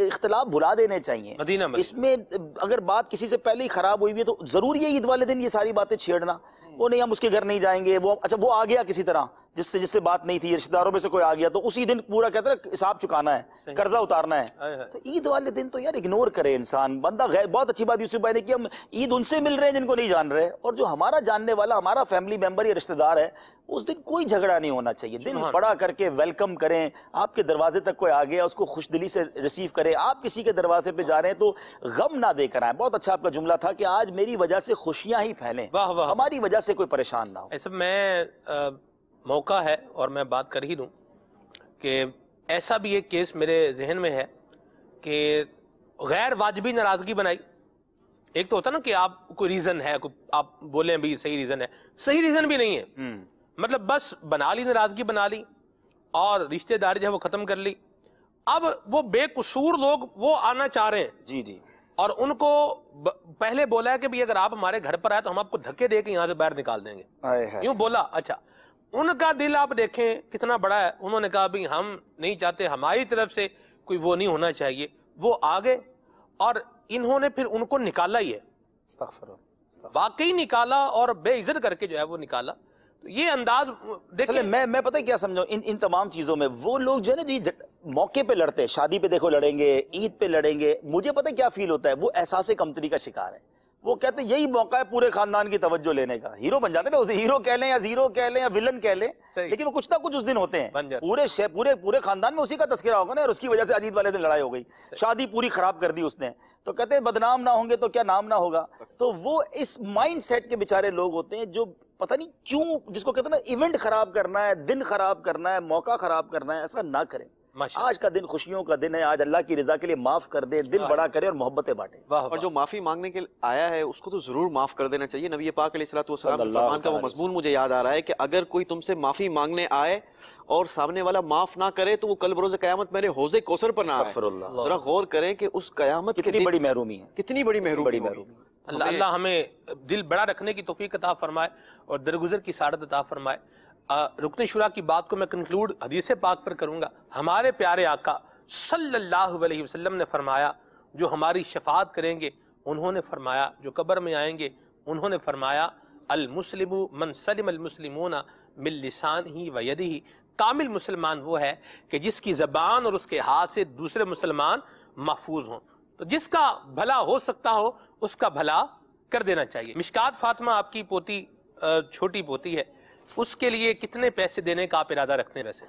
اختلاف بھلا دینے چاہیے. اس میں اگر بات کسی سے پہلے ہی خراب ہوئی بھی ہے تو ضروری ہے عید والے دن یہ ساری باتیں چھیڑنا. وہ نہیں ہم اس کے گھر نہیں جائیں گے, وہ اچھا وہ آ گیا کسی طرح جس سے بات نہیں تھی, رشتہ داروں میں سے کوئی آ گیا, تو اسی دن پورا کہتے ہیں حساب چکانا ہے, قرضہ اتارنا ہے. تو عید والے دن تو یار اگنور کرے انسان بندہ. بہت اچھی بات یوسف بھائی نے کہ ہم عید ان سے مل رہے ہیں جن کو نہیں جان رہے, اور جو ہمارا جاننے والا ہمارا فیملی ممبر یا رشتہ دار ہے اس دن کوئی جھگڑا نہیں ہونا چاہیے. دل بڑا کر کے ویلکم کریں. آپ کے دروازے تک کوئی آ گیا اس کو خوش دلی سے ریسیو کریں. آپ کسی کے دروازے پہ جا رہے ہیں تو غم نہ دے کر آئیں. بہت اچھا آپ کا جملہ تھا کہ آج میری وجہ سے خوشیاں ہی پھیلیں, ہماری وجہ سے کوئی پریشان نہ ہو. ایسا میں موقع ہے اور میں بات کر ہی دوں کہ ایسا بھی ایک کیس میرے ذہن میں ہے کہ غیر واجبی ناراضگی بنائی. ایک تو ہوتا نا کہ آپ کوئی ریزن ہے, آپ بولیں بھی صحیح ریزن ہے, صحیح ریزن بھی نہیں ہے, مطلب بس بنا لی ناراضگی, بنا لی اور رشتہ داری جو ہے وہ ختم کر لی. اب وہ بے قصور لوگ وہ آنا چاہ رہے ہیں جی جی, اور ان کو پہلے بولا ہے کہ بھی اگر آپ ہمارے گھر پر آئے تو ہم آپ کو دھکے دے کے یہاں سے باہر نکال دیں گے, یوں بولا. اچھا ان کا دل آپ دیکھیں کتنا بڑا ہے, انہوں نے کہا بھی ہم نہیں چاہتے, ہماری طرف سے کوئی وہ نہیں ہونا چاہیے. وہ آگے اور انہوں نے پھر ان کو نکالا ہی ہے, واقعی نکالا اور بے عزت کر کے جو ہے وہ نکالا. یہ انداز دیکھیں, میں پتہ کیا سمجھوں ان تمام چیزوں میں وہ لوگ جو ہے نا موقع پہ لڑتے ہیں, شادی پہ دیکھو لڑیں گے, عید پہ لڑیں گے, مجھے پتہ کیا فیل ہوتا ہے, وہ احساس کمتری کا شکار ہے. وہ کہتے ہیں یہی موقع ہے پورے خاندان کی توجہ لینے کا. ہیرو بن جاتے ہیں, اسے ہیرو کہہ لیں یا زیرو کہہ لیں یا ولن کہہ لیں, لیکن وہ کچھ نہ کچھ اس دن ہوتے ہیں پورے خاندان میں اسی کا تذکرہ ہوگا نا, اور اس کی وجہ سے عید والے دن لڑائی ہو گئی, شادی پوری خراب کر دی اس نے. تو کہتے ہیں بدنام نہ ہوں گے تو کیا نام نہ ہوگا. تو وہ اس مائنڈ سیٹ کے بیچارے لوگ ہوتے ہیں جو پتہ نہیں کیوں, جس کو کہتے ہیں نا ایونٹ خراب کرنا ہے, دن خراب کرنا ہے, موقع خراب کرنا ہے. ایسا نہ کریں. آج کا دن خوشیوں کا دن ہے, آج اللہ کی رضا کے لیے معاف کر دے, دل بڑا کرے اور محبتیں بانٹے. اور جو معافی مانگنے کے آیا ہے اس کو تو ضرور معاف کر دینا چاہیے. نبی پاک علیہ الصلوۃ والسلام کے فرمان کا وہ مضمون مجھے یاد آ رہا ہے کہ اگر کوئی تم سے معافی مانگنے آئے اور سامنے والا معاف نہ کرے تو وہ کل بروز قیامت میرے حوض کوثر پر نہ آئے. ذرا غور کریں کہ اس قیامت کتنی بڑی محرومی ہے, کتنی بڑی محرومی. اللہ ہمیں دل بڑا رکھنے کی توفیق عطا فرمائے اور درگزر کی سعادت عطا فرمائے. رکن شورا کی بات کو میں کنکلوڈ حدیث پاک پر کروں گا. ہمارے پیارے آقا صلی اللہ علیہ وسلم نے فرمایا جو ہماری شفاعت کریں گے, انہوں نے فرمایا جو قبر میں آئیں گے, انہوں نے فرمایا المسلم من سلم المسلمون من لسانہ و یدہ. کامل مسلمان وہ ہے کہ جس کی زبان اور اس کے ہاتھ سے دوسرے مسلمان محفوظ ہوں. تو جس کا بھلا ہو سکتا ہو اس کا بھلا کر دینا چاہیے. مشکات فاطمہ آپ کی پوتی چھوٹی پوتی ہے, اس کے لیے کتنے پیسے دینے کا آپ ارادہ رکھتے ہیں ویسے؟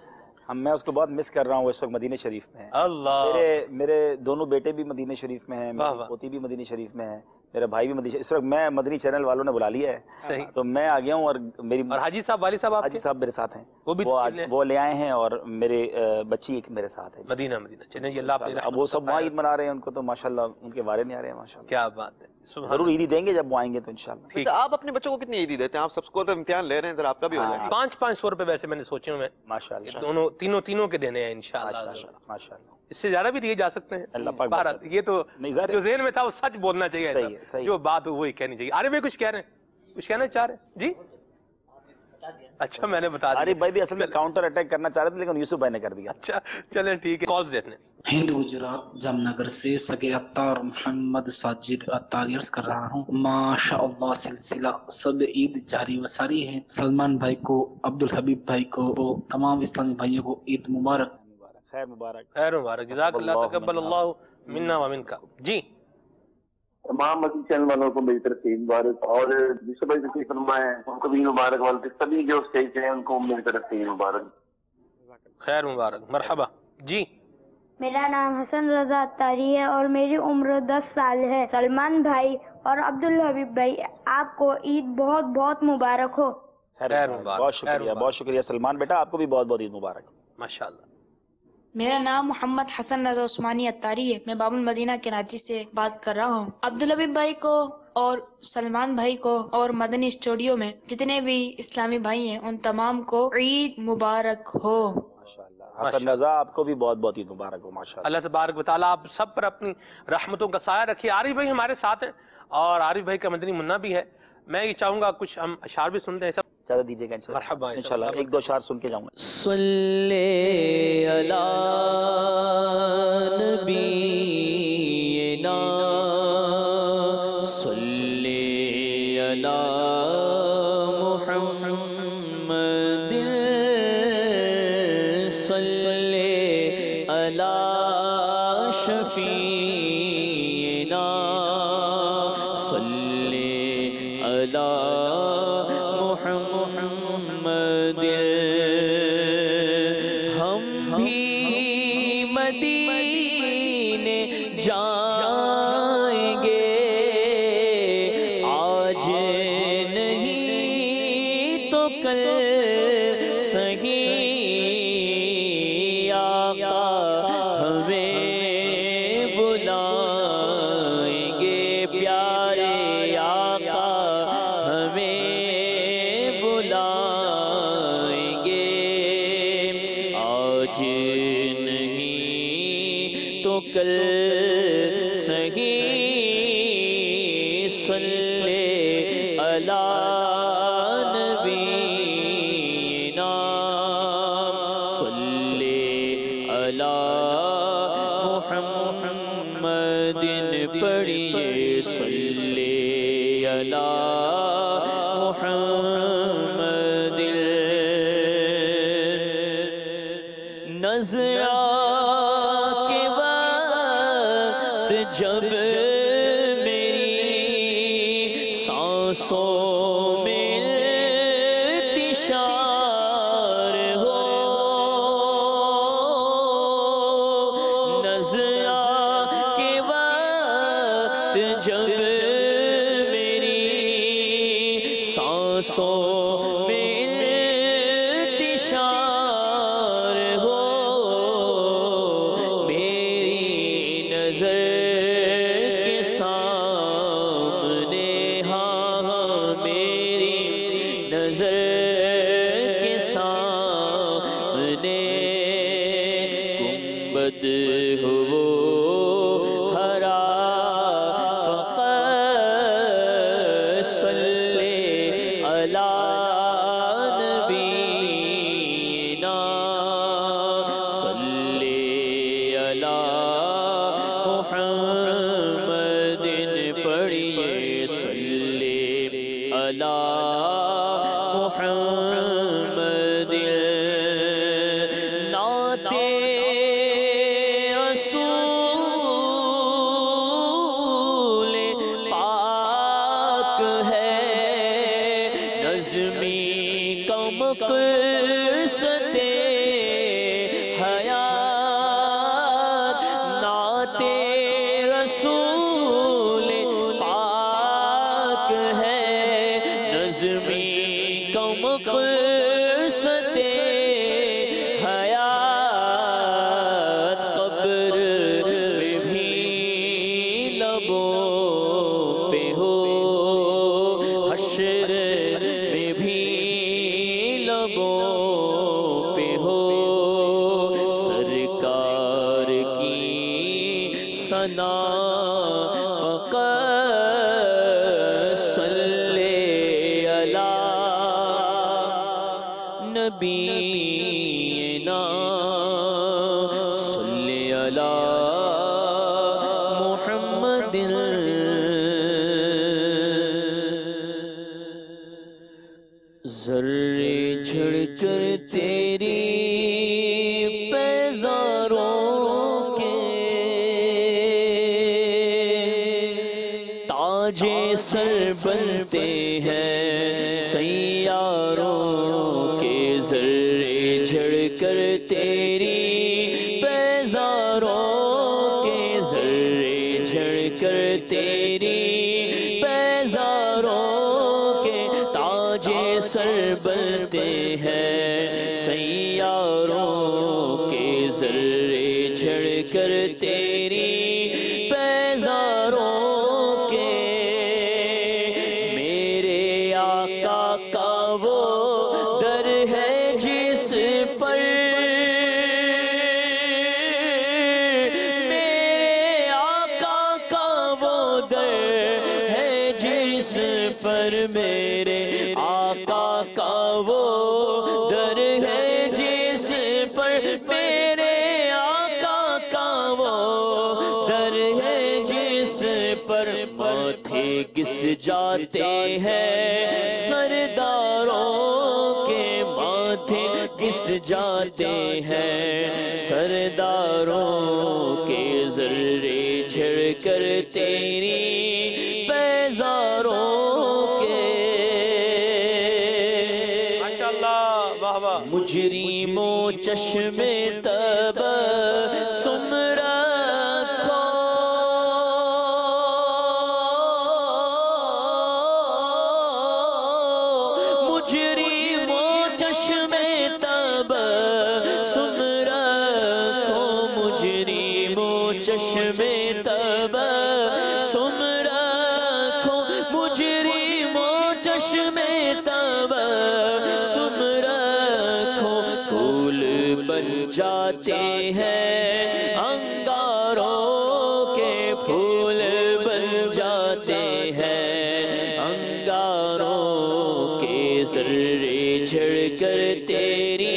میں اس کو بہت مس کر رہا ہوں, اس وقت مدینہ شریف میں ہے. اللہ, میرے دونوں بیٹے بھی مدینہ شریف میں ہیں, میری پوتی بھی مدینہ شریف میں ہے, میرا بھائی بھی مدینہ. اس وقت میں مدنی چینل والوں نے بلا لیا ہے, صحیح, تو میں آ گیا ہوں. اور میری اور حاجی صاحب والد صاحب حاجی صاحب میرے ساتھ ہیں, وہ وہ لے آئے ہیں, اور میرے بچی ایک میرے ساتھ ہے مدینہ. چلیے اللہ اپنی اب وہ سب وہاں عید منا رہے ہیں, ان کو تو ماشاءاللہ ان کے وارے نہیں آ رہے ہیں ماشاءاللہ. کیا بات ہے, ضرور عیدی دیں گے جب وہ آئیں گے تو انشاءاللہ. آپ اپنے بچوں کو کتنی عیدی دیتے ہیں؟ آپ سب کو تو امتحان لے رہے ہیں, ذرا آپ کا بھی ہو جائے. 500 روپے ویسے میں نے سوچے میں ماشاءاللہ تینوں کے دینے ہیں انشاءاللہ. ماشاءاللہ اس سے زیادہ بھی دیے جا سکتے ہیں اللہ پاک. یہ تو جو ذہن میں تھا وہ سچ بولنا چاہیے, جو بات وہی کہنی چاہیے. عارف بھائی کچھ کہہ رہے ہیں, کچھ کہنا چاہ رہے ہیں جی؟ اچھا میں نے بتا دیا. عارف بھائی بھی اصل میں کاؤنٹر اٹیک کرنا چاہ رہے تھے لیکن یوسف بھائی نے کر دیا. اچھا چلیں ٹھیک ہے. کالز دیتے ہیں. ہند گجرات جام نگر سے سگے عطار محمد ساجد عطار عرض کر رہا ہوں. ماشاء اللہ سلسلہ سب عید جاری و ساری ہے. سلمان بھائی کو, عبدالحبیب بھائی کو, تمام اسلامی بھائیوں کو عید مبارک. خیر مبارک, خیر مبارک, جزاک اللہ, تقبل اللہ منا و منکا. جی تمام مدنی چینل والوں کو میری طرف سے عید مبارک, اور جس بھائی تشریف فرمائے ہیں ان کو بھی مبارک, والے سبھی جو اسٹیج ہیں ان کو میری طرف سے عید مبارک. خیر مبارک, مرحبا. جی میرا نام حسن رضا عطاری ہے اور میری عمر 10 سال ہے. سلمان بھائی اور عبدالحبیب بھائی آپ کو عید بہت بہت مبارک ہو. خیر مبارک, بہت شکریہ, بہت شکریہ. سلمان بیٹا آپ کو بھی بہت بہت عید مبارک. ماشاءاللہ. میرا نام محمد حسن رضا عثمانی عطاری ہے. میں باب المدینہ کراچی سے بات کر رہا ہوں. عبدالحبیب بھائی کو اور سلمان بھائی کو اور مدنی اسٹوڈیو میں جتنے بھی اسلامی بھائی ہیں ان تمام کو عید مبارک ہو. حسن رضا آپ کو بھی بہت بہت عید مبارک ہو. ماشاءاللہ. اللہ تبارک و تعالیٰ آپ سب پر اپنی رحمتوں کا سایہ رکھے. عارف بھائی ہمارے ساتھ ہیں اور عارف بھائی کا مدنی منا بھی ہے. میں یہ چاہوں گا کچھ ہم اشعار بھی سنتے ہیں. اجازت دیجیے گا انشاءاللہ ایک دو اشعار سن کے جاؤں گا. صلی علی نبینا صلی علی محمد صلی علی شفیعنا صلی علی محمد. ہم بھی مدینے جائیں گے آج نہیں تو کل صحیح. آقا ہمیں بلائیں گے پیارے آقا ہمیں بلائیں گے آج نہیں تو کل صحیح. صلی علی نبینا صلی علی محمد. پڑھیے صلی علی محمد. نظرہ کے وقت جب میری سانسوں میں انتشار ہو, نظرہ کے وقت جب میری سانسوں میں انتشار ہو, میری نظر کے سامنے, ہاں میری نظر کے سامنے گنبد ہو ہرا فقط صلی علی نبینا صلی علی محمد. پڑھیے صلی علی محمد. نعت رسول پاک مقصد حیات نعت رسول پاک ہے نظمی کا مقصد حیات قبر میں بھی لبوں پہ ہو حشر میں بھی لبوں پہ ہو سرکار کی ثنا فقط صلی علی نبینا صلی علی محمد ذرے جھڑ کر تیری پیزاروں کے تاج سر بنتے ہیں سیاروں کے ذرے جھڑ کر تیری پیزاروں کے ذرے جھڑ کر تیری پیزاروں کے تاج سر بنتے ہیں سیاروں کے ذرے جھڑ کر تیری پیزاروں کے میرے آقا کا وہ در ہے جس پر میرے آقا کا وہ در ہے جس پر میرے آقا کا وہ در ہے جس پر میرے آقا کا وہ در ہے جس پر ماتھے گس جاتے ہیں سرداروں کے ماتھے گس جاتے ہیں سرداروں کے ذرے جھڑ کر تیری پیزاروں کے ماشاءاللہ واہ واہ مجرموں چشم تب سم رکھو مجرموں چشم تب سم رکھو مجرموں چشم تب سم رکھو مجرموں چشم تب سم رکھو پھول بن جاتے ہیں انگاروں کے پھول بن جاتے ہیں انگاروں کے ذرے جھڑ کر تیری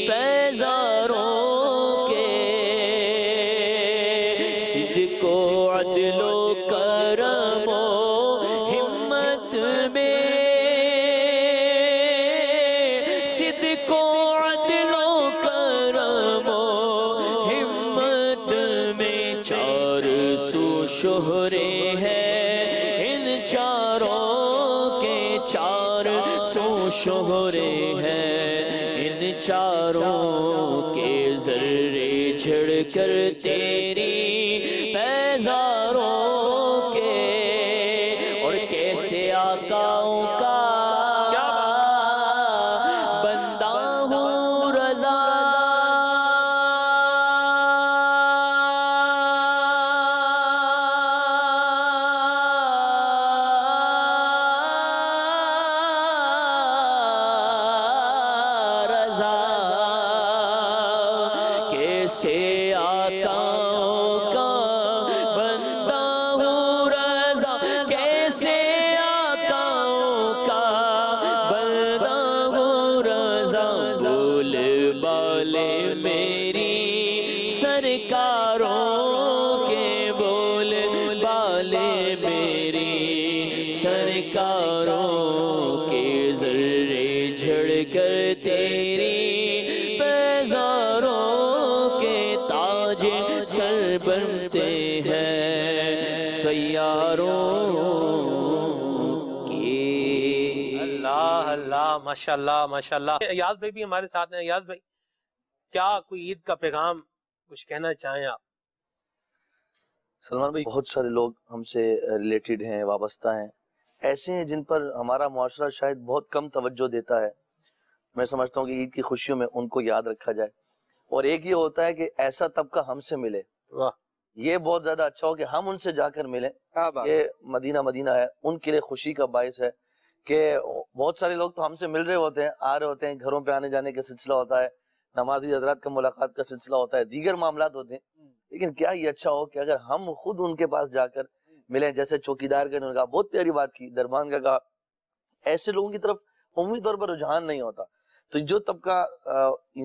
پیزاروں کے صدق و عدل و کرم و ہمت میں صدق و عدل و کرم و ہمت میں چار سو شہرے ہیں ان چاروں کے چار سو شہرے ہیں ان چاروں کے ذرے جھڑ کر تیری پیزاروں کے اور کیسے آقاؤں کا بندہ ہوں رضا کیسے آقاؤں کا بندہ ہوں رضا کیسے آقاؤں کا بندہ ہوں رضا بول بالے میری سرکاروں کے بول بالے میری سرکاروں کے ذرے جھڑ کر تیری پیزاروں کے تاج سر بنتے ہیں سیاروں کے اللہ اللہ माशाल्लाह माशाल्लाह। अयाज भाई भी हमारे साथ हैं। अयाज भाई, क्या कोई ईद का पैगाम कुछ कहना चाहें आप? सलमान भाई, बहुत सारे लोग हमसे रिलेटेड हैं, वाबस्ता हैं, ऐसे हैं जिन पर हमारा मुआशरा शायद बहुत कम तवज्जो देता है। मैं समझता हूँ कि ईद की खुशियों में उनको याद रखा जाए। और एक ये होता है कि ऐसा तबका हमसे मिले, ये बहुत ज्यादा अच्छा हो कि हम उनसे जाकर मिलें। ये मदीना है, उनके लिए खुशी का बायस है कि बहुत सारे लोग तो हमसे मिल रहे होते हैं, आ रहे होते हैं, घरों पे आने जाने का सिलसिला होता है, नमाजी हजरात का मुलाकात का सिलसिला होता है, दीगर मामलात होते हैं। लेकिन क्या ये अच्छा हो कि अगर हम खुद उनके पास जाकर मिलें, जैसे चौकीदार का उन्होंने कहा, बहुत प्यारी बात की, दरबान का कहा, ऐसे लोगों की तरफ उम्मीद तौर पर रुझान नहीं होता। तो जो तबका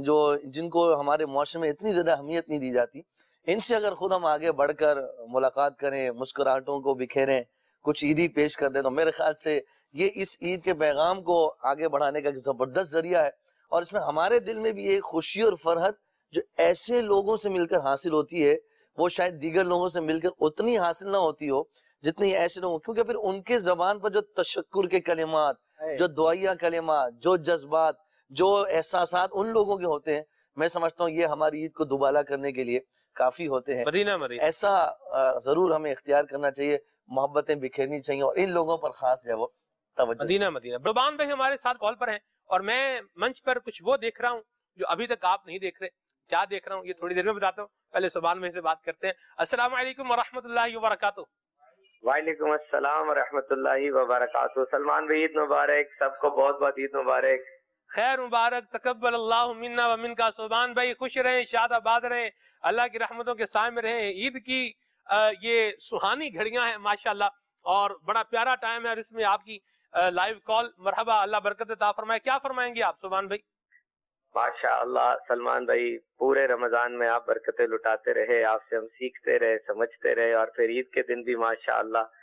जो जिनको हमारे मुआशरे में इतनी ज्यादा अहमियत नहीं दी जाती, इनसे अगर खुद हम आगे बढ़कर मुलाकात करें, मुस्कुराहटों को बिखेरें, कुछ ईदी पेश कर दें, तो मेरे ख्याल से ये इस ईद के पैगाम को आगे बढ़ाने का जबरदस्त जरिया है। और इसमें हमारे दिल में भी एक खुशी और फरहत जो ऐसे लोगों से मिलकर हासिल होती है, वो शायद दीगर लोगों से मिलकर उतनी हासिल ना होती हो जितनी ऐसे लोगों, क्योंकि फिर उनके जबान पर जो तशक्कुर के कलिमात, जो दुआया कलिमात, जो जज्बात, जो एहसासात उन लोगों के होते हैं, मैं समझता हूँ ये हमारी ईद को दुबाला करने के लिए काफी होते हैं। मदीना ऐसा जरूर हमें इख्तियार करना चाहिए, मोहब्बतें बिखेरनी चाहिए और इन लोगों पर खास जो है वो तवज्जो। मदीना रुबान भाई हमारे साथ कॉल पर हैं और मैं मंच पर कुछ वो देख रहा हूँ जो अभी तक आप नहीं देख रहे। क्या देख रहा हूँ ये थोड़ी देर में बताता हूँ, पहले सुभान भाई से बात करते हैं। अस्सलाम वालेकुम वरहमतुल्लाहि वबरकातुहू। वालेकुम अस्सलाम वरहमतुल्लाहि वबरकातुहू। सलमान भाई ईद मुबारक, सबको बहुत बहुत ईद मुबारक। खैर मुबारक, तकब्बल अल्लाहु मिन्ना व मिनका। सुभान भाई खुश रहें, शाद आबाद रहें, अल्लाह की रहमतों के साए में रहें। ईद की ये सुहानी घड़ियां हैं माशाल्लाह, और बड़ा प्यारा टाइम है। और इसमें आपकी लाइव कॉल, मरहबा, अल्लाह बरकत अता फरमाए। क्या फरमाएंगे आप सुभान भाई? माशाअल्लाह सलमान भाई, पूरे रमजान में आप बरकतें लुटाते रहे, आपसे हम सीखते रहे, समझते रहे, और फिर ईद के दिन भी माशाअल्लाह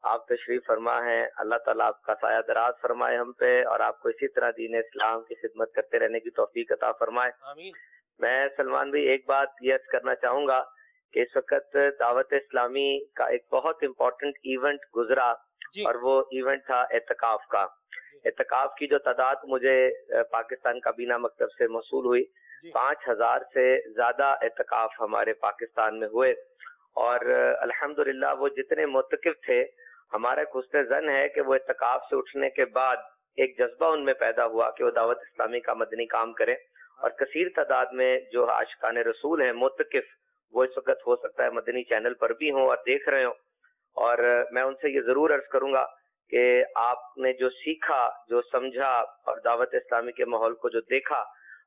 आप तशरीफ फरमा हैं। अल्लाह ताला आपका साया दराज फरमाए हम पे, और आपको इसी तरह दीन इस्लाम की खिदमत करते रहने की तौफीक अता फरमाए। आमीन। मैं सलमान भाई एक बात ये अर्ज करना चाहूंगा कि इस वक्त दावत इस्लामी का एक बहुत इम्पोर्टेंट इवेंट गुजरा, और वो इवेंट था एतकाफ का। एतकाफ की जो तादाद मुझे पाकिस्तान काबीना मकतब से मौसूल हुई, 5000 से ज्यादा एतकाफ हमारे पाकिस्तान में हुए। और अल्हम्दुलिल्लाह वो जितने मुतकिफ थे, हमारा हुस्न ज़न है कि वो एतकाफ से उठने के बाद एक जज्बा उनमें पैदा हुआ कि वो दावत इस्लामी का मदनी काम करें। और कसीर तादाद में जो आशिकान रसूल हैं मुतकिफ, वो इस वक्त हो सकता है मदनी चैनल पर भी हों और देख रहे हों। और मैं उनसे ये जरूर अर्ज करूंगा कि आपने जो सीखा, जो समझा, और दावत इस्लामी के माहौल को जो देखा,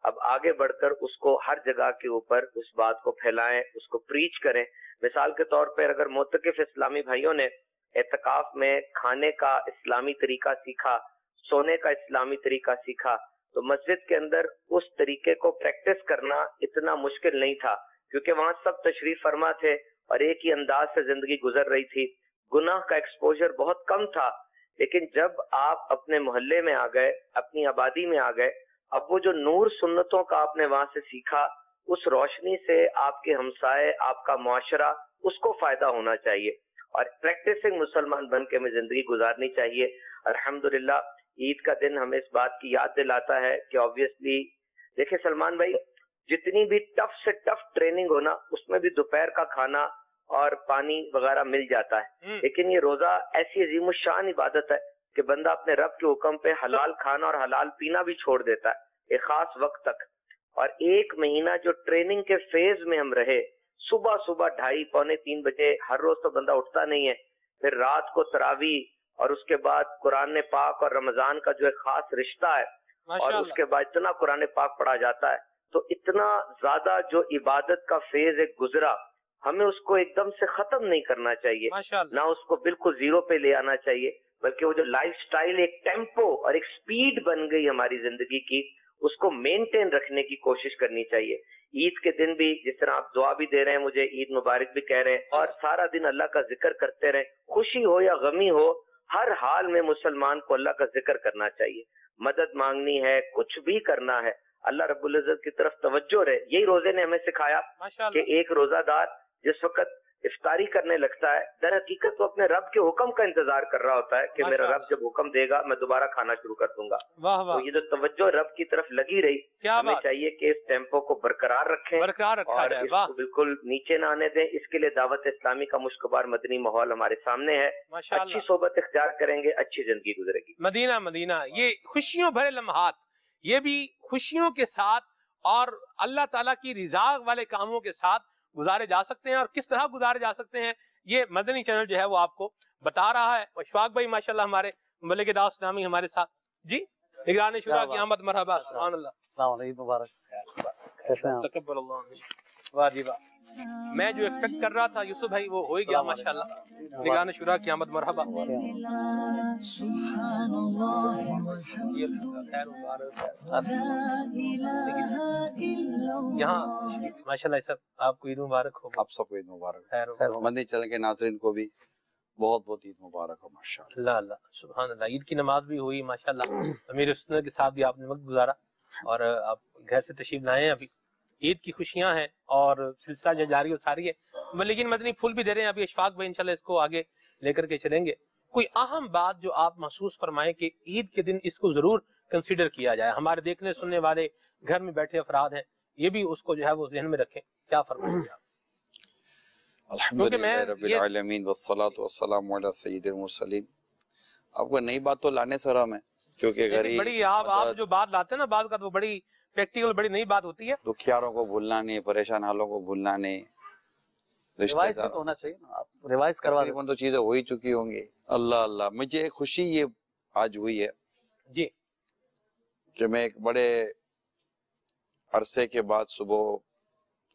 अब आगे बढ़कर उसको हर जगह के ऊपर उस बात को फैलाएं, उसको प्रीच करें। मिसाल के तौर पर अगर मुतकिफ इस्लामी भाइयों ने एतकाफ में खाने का इस्लामी तरीका सीखा, सोने का इस्लामी तरीका सीखा, तो मस्जिद के अंदर उस तरीके को प्रैक्टिस करना इतना मुश्किल नहीं था, क्योंकि वहां सब तशरीफ फरमा थे और एक ही अंदाज से जिंदगी गुजर रही थी। गुनाह का एक्सपोजर बहुत कम था। लेकिन जब आप अपने मोहल्ले में आ गए, अपनी आबादी में आ गए, अब वो जो नूर सुन्नतों का आपने वहां से सीखा, उस रोशनी से आपके हमसाए, आपका मुआशरा, उसको फायदा होना चाहिए और प्रैक्टिसिंग मुसलमान बन के हमें जिंदगी गुजारनी चाहिए। अल्हम्दुलिल्लाह ईद का दिन हमें इस बात की याद दिलाता है कि ऑब्वियसली देखिए सलमान भाई, जितनी भी टफ से टफ ट्रेनिंग हो ना, उसमें भी दोपहर का खाना और पानी वगैरह मिल जाता है। लेकिन ये रोजा ऐसी अजीम शान इबादत है कि बंदा अपने रब के हुक्म पे हलाल खाना और हलाल पीना भी छोड़ देता है एक खास वक्त तक। और एक महीना जो ट्रेनिंग के फेज में हम रहे, सुबह सुबह 2:30 पौने 3 बजे, हर रोज तो बंदा उठता नहीं है, फिर रात को तरावी, और उसके बाद कुरान पाक और रमजान का जो एक खास रिश्ता है, और उसके बाद इतना कुरान पाक पढ़ा जाता है। तो इतना ज्यादा जो इबादत का फेज एक गुजरा, हमें उसको एकदम से खत्म नहीं करना चाहिए, ना उसको बिल्कुल जीरो पे ले आना चाहिए, बल्कि वो जो लाइफस्टाइल एक टेम्पो और एक स्पीड बन गई हमारी जिंदगी की, उसको मेंटेन रखने की कोशिश करनी चाहिए। ईद के दिन भी जिस तरह आप दुआ भी दे रहे हैं, मुझे ईद मुबारक भी कह रहे हैं, और सारा दिन अल्लाह का जिक्र करते रहे, खुशी हो या गमी हो, हर हाल में मुसलमान को अल्लाह का जिक्र करना चाहिए। मदद मांगनी है, कुछ भी करना है, अल्लाह रब्बुल इज्जत की तरफ तवज्जो रहे। यही रोजे ने हमें सिखाया कि एक रोजादार जिस वक्त इफ्तारी करने लगता है, दर हकीकत वो अपने रब के हुक्म का इंतजार कर रहा होता है कि मेरा रब जब हुक्म देगा मैं दोबारा खाना शुरू कर दूंगा। तो ये जो तवज्जो रब की तरफ लगी रही, हमें चाहिए कि इस टेम्पो को बरकरार रखें और इसको बिल्कुल नीचे ना आने दें। इसके लिए दावत इस्लामी का मुश्कबार मदनी माहौल हमारे सामने है। अच्छी सोबत इख्तियार करेंगे, अच्छी जिंदगी गुजरेगी। मदीना मदीना, ये खुशियों भरे लम्हात, ये भी खुशियों के साथ और अल्लाह ताला की रिजा वाले कामों के साथ गुजारे जा सकते हैं। और किस तरह गुजारे जा सकते हैं ये मदनी चैनल जो है वो आपको बता रहा है। अशफाक भाई माशाल्लाह हमारे मलिक दाऊद नामी हमारे साथ जी। निगरान शुरा की आमद मरहबा, सुभान अल्लाह, अस्सलाम वालेकुम, मुबारक, कैसे हैं? तकब्बल अल्लाह। वाह जी वाह, मैं जो एक्सपेक्ट कर रहा था यूसुफ भाई वो हो ही गया माशाल्लाह। निगरान शुरा की आमद मरहबा। यहाँ माशाल्लाह सब आपको ईद मुबारक हो। आप सबको ईद मुबारक। मदनी चैनल के नाज़रीन को भी बहुत बहुत ईद मुबारक हो माशाल्लाह। अल्लाह सुभान अल्लाह। ईद की नमाज भी हुई माशाल्लाह, अमीर सुन्नत के साथ भी आपने वक्त गुजारा और आप घर से तशरीफ लाए हैं। अभी ईद की खुशियां हैं और सिलसिला जो जारी और सारी है, लेकिन मदनी फूल भी दे रहे हैं अभी अशफाक भाई, इंशाल्लाह इसको आगे लेकर के चलेंगे। कोई अहम बात जो आप महसूस फरमाएं कि ईद के दिन इसको जरूर कंसीडर किया जाए, हमारे देखने सुनने वाले घर में बैठे अफराद हैं, ये भी उसको जो है वो ज़हन में रखें, क्या फरमाएंगे आप? अल्हम्दुलिल्लाह रब्बिल आलमीन वस्सलातु वस्सलामु अला सय्यिदिल मुरसलीन। आपको नई बात तो लाने से रहा मैं, क्योंकि गरीब बड़ी आप जो बात लाते हैं ना, बात का तो बड़ी प्रैक्टिकल बड़ी नई बात होती है। दुखियारों को भूलना नहीं, परेशान हालों को भूलना नहीं, रिवाइज तो होना चाहिए ना, आप रिवाइज करवा दें। तो चीजें हो ही चुकी होंगी। अल्लाह अल्लाह, मुझे खुशी ये आज हुई है जी कि मैं एक बड़े अरसे के बाद सुबह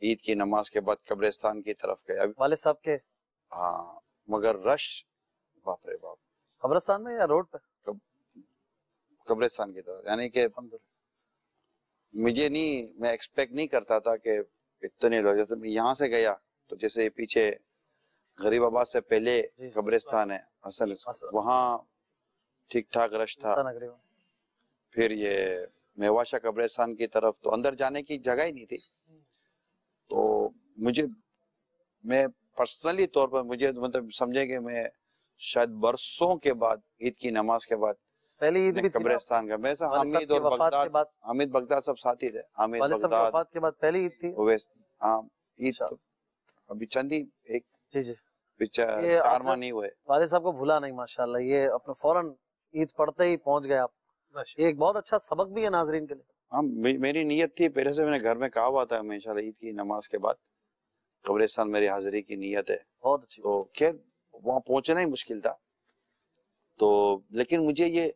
ईद की नमाज के बाद कब्रिस्तान की तरफ गया। वाले साहब के? हाँ, मगर रश बाप रे बाप। कब्रिस्तान में या रोड पे? कब्रिस्तान की तरफ, यानी कि मुझे नहीं, मैं एक्सपेक्ट नहीं करता था कि इतने लोग। जैसे मैं यहाँ से गया तो जैसे पीछे गरीबाबाद से पहले कब्रिस्तान है असल, वहाँ ठीक ठाक रश था। फिर ये मेवाशा कब्रिस्तान की तरफ तो अंदर जाने की जगह ही नहीं थी। तो मैं पर्सनली तौर पर मुझे मतलब समझे कि मैं शायद बरसों के बाद ईद की नमाज के बाद पहली ईद भी कब्रिस्तान का, मैं हामिद और बगदाद, हामिद बगदाद सब साथी थे। हामिद बगदाद वफात के बाद पहली ईद थी। हाँ, ईद तो अभी चंदी एक जी 4 माह नहीं हुए। वाले साहब को भूला नहीं माशाल्लाह, ये अपने फौरन ईद पढ़ते ही पहुंच गए आप। ये एक बहुत अच्छा सबक भी है नाजरीन के लिए। हाँ, मेरी नीयत थी पहले से, मैंने घर में कहा हुआ था मैं इंशाल्लाह ईद की नमाज के बाद कब्रिस्तान मेरी हाजिरी की नीयत है। बहुत अच्छी। तो खैर वहाँ पहुंचना ही मुश्किल था, तो लेकिन मुझे ये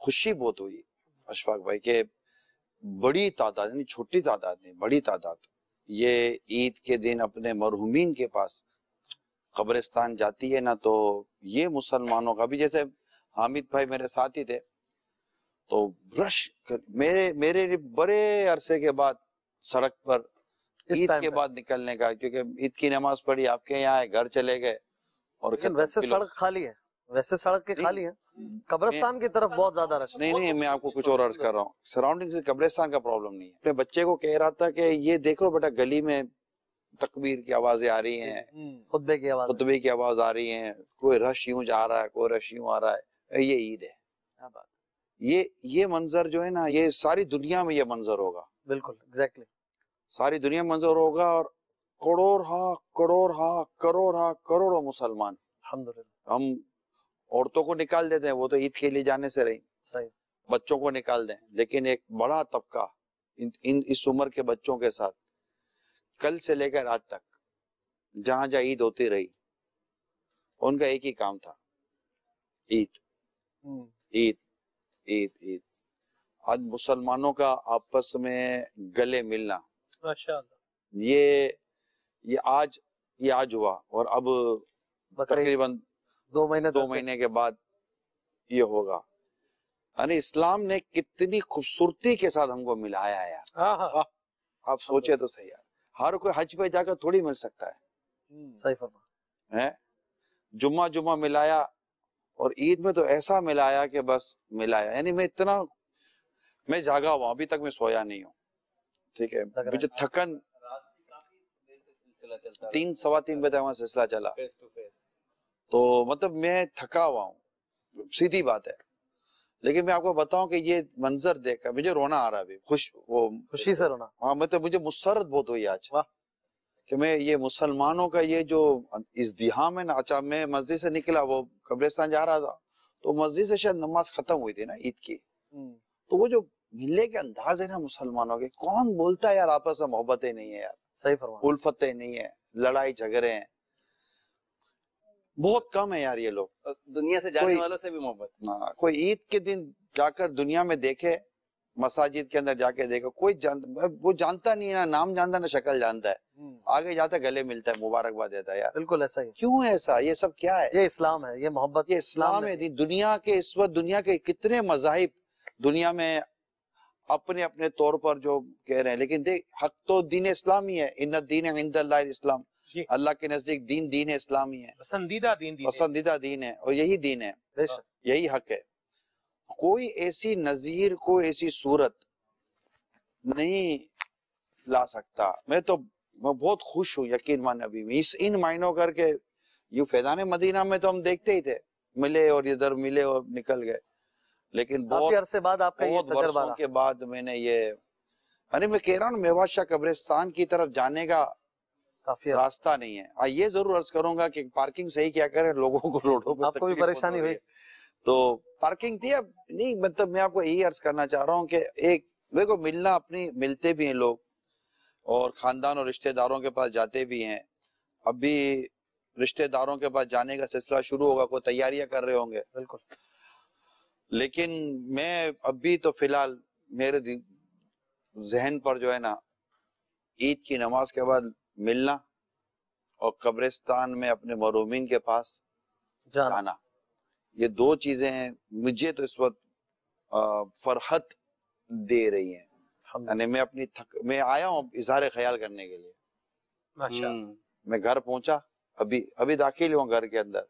खुशी बहुत हुई अशफाक भाई के बड़ी तादाद, यानी छोटी तादाद नहीं बड़ी तादाद, ये ईद के दिन अपने मरहुमीन के पास कब्रिस्तान जाती है ना। तो ये मुसलमानों का भी, जैसे हामिद भाई मेरे साथ ही थे, तो रश मेरे बड़े अरसे के बाद सड़क पर ईद के बाद निकलने का, क्योंकि ईद की नमाज पढ़ी, आपके यहाँ घर चले गए और वैसे सड़क खाली है, वैसे सड़क के खाली है, कब्रिस्तान की तरफ बहुत ज्यादा रश। नहीं, मैं आपको कुछ और अर्ज कर रहा हूँ। सराउंडिंग से कब्रिस्तान का प्रॉब्लम नहीं है। अपने बच्चे को कह रहा था कि ये देख लो बेटा, गली में तकबीर की आवाजें आ रही हैं, खुतबे की आवाज आ रही है, कोई रश यूं जा रहा है, कोई रश यूं आ रहा है। ये ईद है। ये मंजर जो है ना, ये सारी दुनिया में ये मंजर होगा। बिल्कुल एग्जैक्टली, सारी दुनिया में मंजर होगा। और करोड़ों मुसलमान, अल्हम्दुलिल्लाह, हम औरतों को निकाल देते हैं, वो तो ईद के लिए जाने से रही, सही, बच्चों को निकाल दें, लेकिन एक बड़ा तबका इस उम्र के बच्चों के साथ कल से लेकर आज तक जहां जहां ईद होती रही, उनका एक ही काम था, ईद ईद ईद ईद। आज मुसलमानों का आपस में गले मिलना, माशाअल्लाह, ये आज हुआ। और अब तकरीबन 2 महीने के बाद ये होगा। यानी इस्लाम ने कितनी खूबसूरती के साथ हमको मिलाया है यार। आप सोचे तो सही यार, हर कोई हज पे जाकर थोड़ी मिल सकता है। सही फरमा है, जुम्मा मिलाया, और ईद में तो ऐसा मिलाया कि बस मिलाया। यानी मैं जागा हुआ, अभी तक मैं सोया नहीं हूँ, ठीक है। मुझे थकन 3 सवा 3 बजे तक हमारा सिलसिला चला। तो मतलब मैं थका हुआ हूँ, सीधी बात है, लेकिन मैं आपको बताऊं कि ये मंजर देखकर मुझे रोना आ रहा है अभी, खुशी से रोना। हाँ, मतलब मुझे मुसरत बहुत हुई आज कि मैं ये मुसलमानों का ये जो इज़्दिहाम है ना। अच्छा, मैं मस्जिद से निकला, वो कब्रिस्तान जा रहा था, तो मस्जिद से शायद नमाज खत्म हुई थी ना ईद की, तो वो जो मिलने के अंदाज है ना मुसलमानों के, कौन बोलता है यार आपस में मोहब्बतें नहीं है यार, सही फरमा, उल्फतें नहीं है, लड़ाई झगड़े हैं, बहुत कम है यार ये लोग। दुनिया से जाने वालों से भी मोहब्बत। हाँ, कोई ईद के दिन जाकर दुनिया में देखे, मसाजिद के अंदर जाके देखे, कोई वो जानता नहीं है, ना नाम जानता ना शक्ल जानता है, आगे जाता गले मिलता है, मुबारकबाद देता है यार। बिल्कुल ऐसा ही। क्यों ऐसा? ये सब क्या है? ये इस्लाम है, ये मोहब्बत, ये इस्लाम है। दुनिया के इस वक्त दुनिया के कितने मजाहिब दुनिया में अपने अपने तौर पर जो कह रहे हैं, लेकिन देख हक तो दीन इस्लाम ही है। इन्ना दीन इंदल्लाह इस्लाम, अल्लाह के नजदीक दीन इस्लाम ही है, पसंदीदा दीन है, और यही दीन है, यही हक है। कोई ऐसी नजीर, कोई ऐसी सूरत नहीं ला सकता। मैं बहुत खुश हूँ, यकीन मान अभी इन महीनों करके यूं फैजान मदीना में तो हम देखते ही थे, मिले और इधर मिले और निकल गए, लेकिन बहुत अरसे बाद आपका ये तजर्बा वर्षों के बाद मैंने ये, अरे मैं कह रहा हूँ मेवात शाह कब्रिस्तान की तरफ जाने का काफी रास्ता नहीं है। ये जरूर अर्ज करूंगा कि पार्किंग सही क्या करें, लोगों को रोडों पर आपको भी परेशानी हुई तो पार्किंग थी। अब नहीं, मतलब मैं आपको यही अर्ज करना चाह रहा हूँ कि एक देखो, मिलना अपनी मिलते भी हैं लोग, और खानदान और रिश्तेदारों के पास जाते भी हैं। अभी रिश्तेदारों के पास जाने का सिलसिला शुरू होगा, कोई तैयारियां कर रहे होंगे। बिल्कुल। लेकिन मैं अभी तो फिलहाल मेरे जहन पर जो है ना, ईद की नमाज के बाद मिलना और कब्रिस्तान में अपने मरूमीन के पास जाना, ये दो चीजें हैं मुझे तो इस वक्त फरहत दे रही हैं। यानी मैं आया हूँ इजहार ख्याल करने के लिए। माशाअल्लाह। मैं घर पहुंचा, अभी दाखिल हुआ घर के अंदर,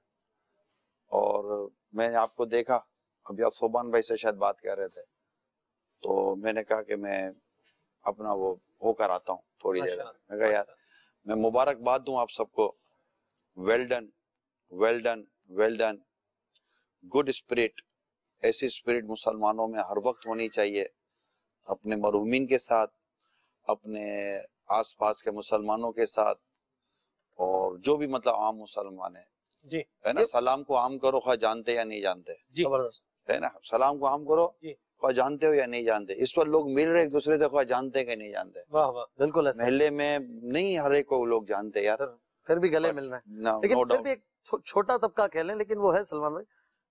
और मैंने आपको देखा, अभी आप सोबान भाई से शायद बात कर रहे थे, तो मैंने कहा कि मैं अपना वो होकर आता हूँ थोड़ी देर। मैं कहा यार मैं मुबारकबाद दूं आप सबको, well done well done well done, good spirit. ऐसी स्पिरिट मुसलमानों में हर वक्त होनी चाहिए, अपने मरूमीन के साथ, अपने आसपास के मुसलमानों के साथ, और जो भी मतलब आम मुसलमान है जी, है ना, सलाम को आम करो खा जानते या नहीं जानते, है ना, सलाम को आम करो खा जानते हो या नहीं जानते। इस पर लोग मिल रहे एक दूसरे से, खा जानते हैं कि नहीं जानते। वाह वाह, बिल्कुल ऐसा। महल्ले में नहीं हर एक को लोग जानते यार, फिर भी गले मिल रहे हैं। लेकिन फिर भी एक छोटा तबका कह लें, लेकिन वो है सलमान भाई,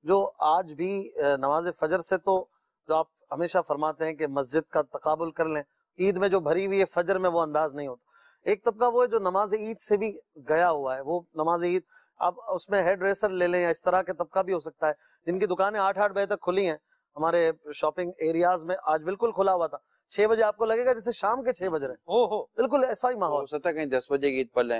जो आज भी नमाज फजर से, तो जो आप हमेशा फरमाते हैं कि मस्जिद का तकाबुल कर लें, ईद में जो भरी हुई है फजर में वो अंदाज नहीं होता। एक तबका वो है जो नमाज ईद से भी गया हुआ है, वो नमाज ईद आप उसमें हेयर ड्रेसर ले लें, या इस तरह के तबका भी हो सकता है जिनकी दुकानें 8-8 बजे तक खुली हैं। हमारे शॉपिंग एरियाज में आज बिल्कुल खुला हुआ था, 6 बजे आपको लगेगा जैसे शाम के 6 बज रहे हैं। ओहो, बिल्कुल ऐसा ही माहौल। हो सकता है कहीं 10 बजे की ईद पर लें।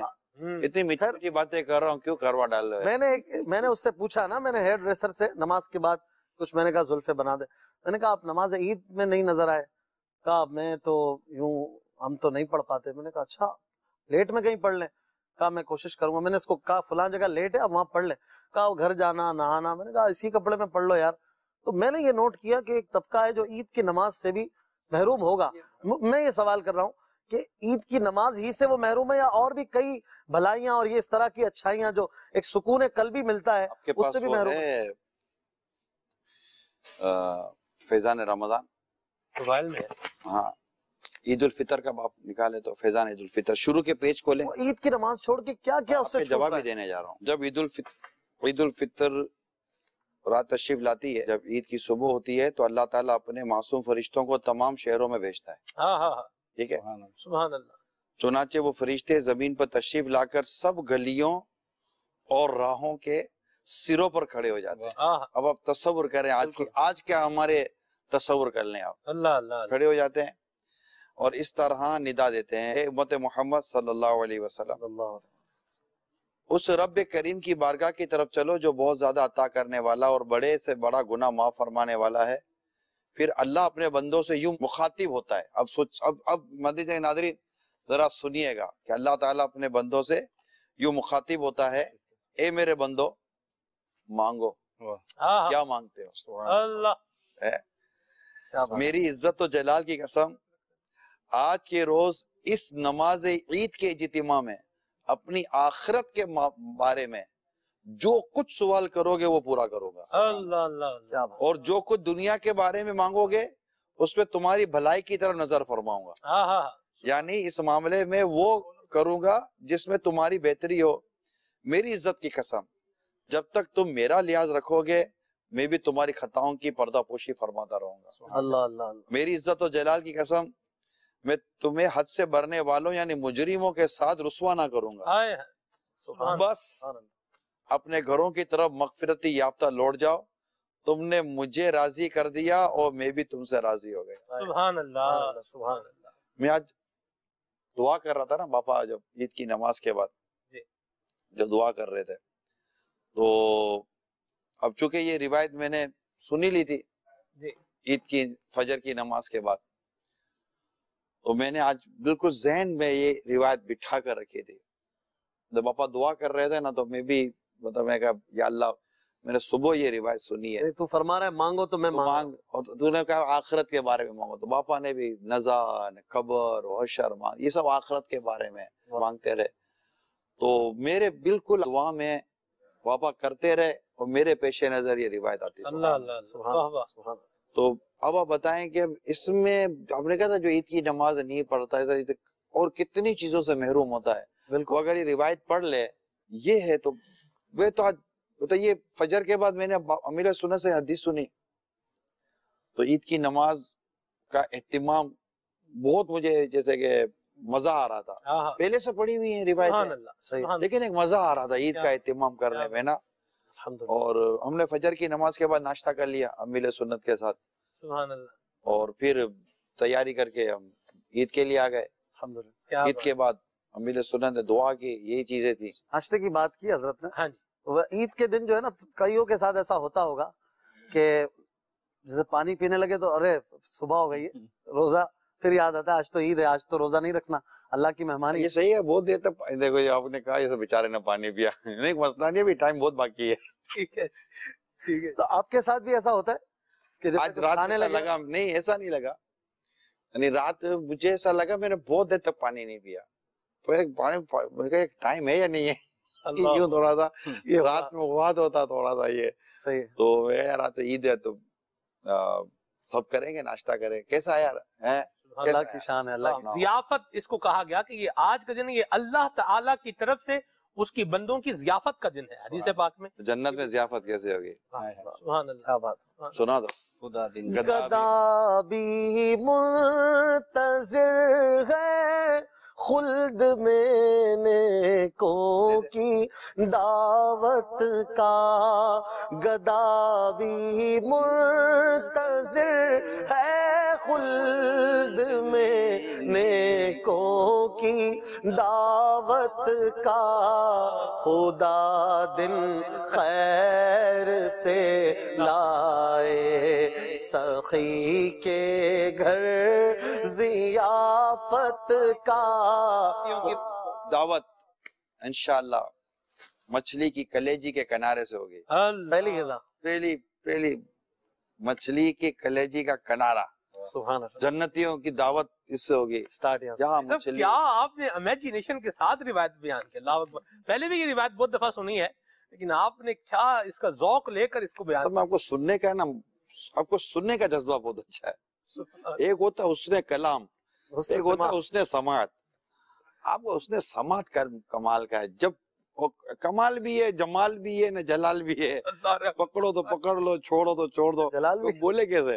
इतनी मीठी बातें कर रहा हूँ, क्यों करवा डाल रहे हो? मैंने उससे पूछा ना, मैंने हेयर ड्रेसर से नमाज के बाद कुछ, मैंने कहा जुल्फे बना दे, मैंने कहा आप नमाज ईद में नहीं नजर आए। कहा मैं तो यूं, हम तो नहीं पढ़ पाते। मैंने कहा अच्छा, लेट में कहीं पढ़ लें। कहा मैं कोशिश करूंगा। मैंने इसको कहा फलां जगह लेट है, अब वहां पढ़ लें। कहा घर जाना नहाना, मैंने कहा इसी कपड़े में पढ़ लो यार। तो मैंने ये नोट किया कि एक तबका है जो ईद की नमाज से भी महरूम होगा। मैं ये सवाल कर रहा हूँ कि ईद की नमाज ही से वो महरूम है, या और भी कई भलाइयां और ये इस तरह की अच्छाइयां जो एक सुकून कल्बी मिलता है उससे भी महरूम है? फैजान रमजान मोबाइल में, हाँ, ईद उल फितर का आप निकाले तो फैजान ईद उल फितर शुरू के पेज खोले। ईद की नमाज छोड़ के क्या क्या उससे जवाब भी देने जा रहा हूँ। जब ईद उल फितर रात तशरीफ लाती है, जब ईद की सुबह होती है, तो अल्लाह ताला अपने मासूम फरिश्तों को तमाम शहरों में भेजता है। ठीक है, सुभान अल्लाह। चुनाचे वो फरिश्ते जमीन पर तशरीफ लाकर सब गलियों और राहों के सिरों पर खड़े हो जाते हैं। अब आप तस्वुर करें आज क्या हमारे तस्वुर कर लें आप, अल्लाह अल्लाह, खड़े हो जाते हैं और इस तरह निदा देते हैं, उम्मत मोहम्मद सल्लल्लाहु अलैहि वसल्लम, उस रब करीम की बारगाह की तरफ चलो जो बहुत ज्यादा अता करने वाला और बड़े से बड़ा गुनाह माफ फरमाने वाला है। फिर अल्लाह अपने बंदों से यूं मुखातिब होता है। अब सोच, अब मदीना नाज़रीन, ذرا سنیے گا کہ اللہ تعالیٰ اپنے بندوں سے یوں مخاطب ہوتا ہے، اے میرے بندو مانگو، کیا مانگتے ہو؟ اللہ، میری عزت و جلال کی قسم، آج کے روز اس نماز عید کے اجتماع میں اپنی آخرت کے بارے میں جو کچھ سوال کرو گے وہ پورا کرو گا، اور جو کچھ دنیا کے بارے میں مانگو گے اس میں تمہاری بھلائی کی طرف نظر فرماؤں گا، یعنی اس معاملے میں وہ کروں گا جس میں تمہاری بہتری ہو۔ میری عزت کی قسم، جب تک تم میرا لحاظ رکھو گے میں بھی تمہاری خطاؤں کی پردہ پوشی فرماتا رہوں گا۔ اللہ، میری عزت و جلال کی قسم، میں تمہیں حد سے بھرنے والوں یعنی مجرموں کے ساتھ رسوا نہ کروں گا، بس اپنے گھروں کی طرف مغفرتی یافتہ لوٹ جاؤ، تم نے مجھے راضی کر دیا اور میں بھی تم سے راضی ہو گئے۔ سبحان اللہ، سبحان اللہ۔ میں آج دعا کر رہا تھا نا باپا، جب عید کی نماز کے بعد جو دعا کر رہے تھے، تو اب چونکہ یہ روایت میں نے سنی لی تھی عید کی فجر کی نماز کے بعد، تو میں نے آج بالکل ذہن میں یہ روایت بٹھا کر رکھی تھی۔ جب باپا دعا کر رہے تھے نا تو میں بھی مطلب میں کہا یا اللہ میں نے صبح یہ روایت سنی ہے، تو فرما رہا ہے مانگو تو میں مانگ، اور تو نے کہا آخرت کے بارے میں مانگو، تو باپا نے بھی نزان، قبر، حشر، یہ سب آخرت کے بارے میں مانگتے رہے، تو میرے بالکل دعا میں باپا کرتے رہے اور میرے پیش نظر یہ روایت آتی ہے۔ تو اب آپ بتائیں کہ اس میں آپ نے کہا تھا جو عید کی نماز نہیں پڑھتا ہے اور کتنی چیزوں سے محروم ہوتا ہے، بالکل اگر یہ روایت پڑھ لے یہ ہے تو وہ تو آج یہ فجر کے بعد میں نے امیر سنت سے حدیث سنی، تو عید کی نماز کا اہتمام بہت مجھے جیسے کہ مزہ آ رہا تھا، پہلے سے پڑھی ہوئی ہیں روایت، لیکن ایک مزہ آ رہا تھا عید کا اہتمام کرنے میں نا۔ اور ہم نے فجر کی نماز کے بعد ناشتہ کر لیا امیر سنت کے ساتھ، اور پھر تیاری کر کے ہم عید کے لیے آ گئے۔ عید کے بعد امیر سنت نے دعا کی، یہی چیزیں تھی۔ ناشتے کی بات کی حضرت نے، عید کے دن جو ہے نا کئیوں کے ساتھ ایسا ہوتا ہوگا کہ جیسے پانی پینے لگے تو ارے صبح ہو گئی ہے روزہ، پھر یاد آتا ہے آج تو عید ہے، آج تو روزہ نہیں رکھنا، اللہ کی مہمانی۔ یہ صحیح ہے، بہت دیر تک دیکھو یہ آپ نے کہا یہ بیچارے نے پانی پیا، نہیں مسئلہ نہیں، ابھی ٹائم بہت باقی ہے۔ ٹھیک ہے، ٹھیک ہے۔ تو آپ کے ساتھ بھی ایسا ہوتا ہے کہ آج رات لگا؟ نہیں ایسا نہیں لگا، یعنی رات مجھے ایسا لگا میں نے بہت دیر تک پانی نہیں پیا، تو ایک ٹائم ہے یا نہیں ہے، یوں تھوڑا سا رات میں بات ہوتا تھوڑا سا یہ صحیح۔ تو رات عید ہے تو سب کریں گے، ناشتہ کریں، کیسا یار ہے؟ اللہ کی شان ہے، اللہ کی ضیافت اس کو کہا گیا کہ یہ آج کا دن یہ اللہ تعالیٰ کی طرف سے اس کی بندوں کی ضیافت کا دن ہے، حدیث پاک میں۔ جنت میں ضیافت کیسے ہوگی؟ سبحان اللہ، سنا دو۔ گدا بھی منتظر ہے خلد میں نیکوں کی دعوت کا، گدا بھی منتظر ہے خلد میں نیکوں کی دعوت کا، خدا دن خیر سے لائے سخی کے گھر ضیافت کا۔ دعوت انشاءاللہ مچھلی کی کلیجی کے کنارے سے ہوگی، پہلی غذا، پہلی مچھلی کی کلیجی کا کنارہ، سبحان اللہ، جنتیوں کی دعوت اس سے ہوگی۔ کیا آپ نے امیجینیشن کے ساتھ روایت بیان کی، اللہ اکبر۔ پہلے بھی یہ روایت بہت دفعہ سنی ہے لیکن آپ نے کیا اس کا ذوق لے کر اس کو بیان۔ میں آپ کو سننے کا نا، آپ کو سننے کا جذبہ بہت اچھا ہے۔ ایک ہوتا ہے حسن کلام، ایک ہوتا ہے حسن سماعت۔ آپ کو حسن سماعت کا کمال کا ہے، جب کمال بھی ہے، جمال بھی ہے، نہ جلال بھی ہے، پکڑو تو پکڑ لو، چھوڑو تو چھوڑ دو، جلال بھی بولے کیسے؟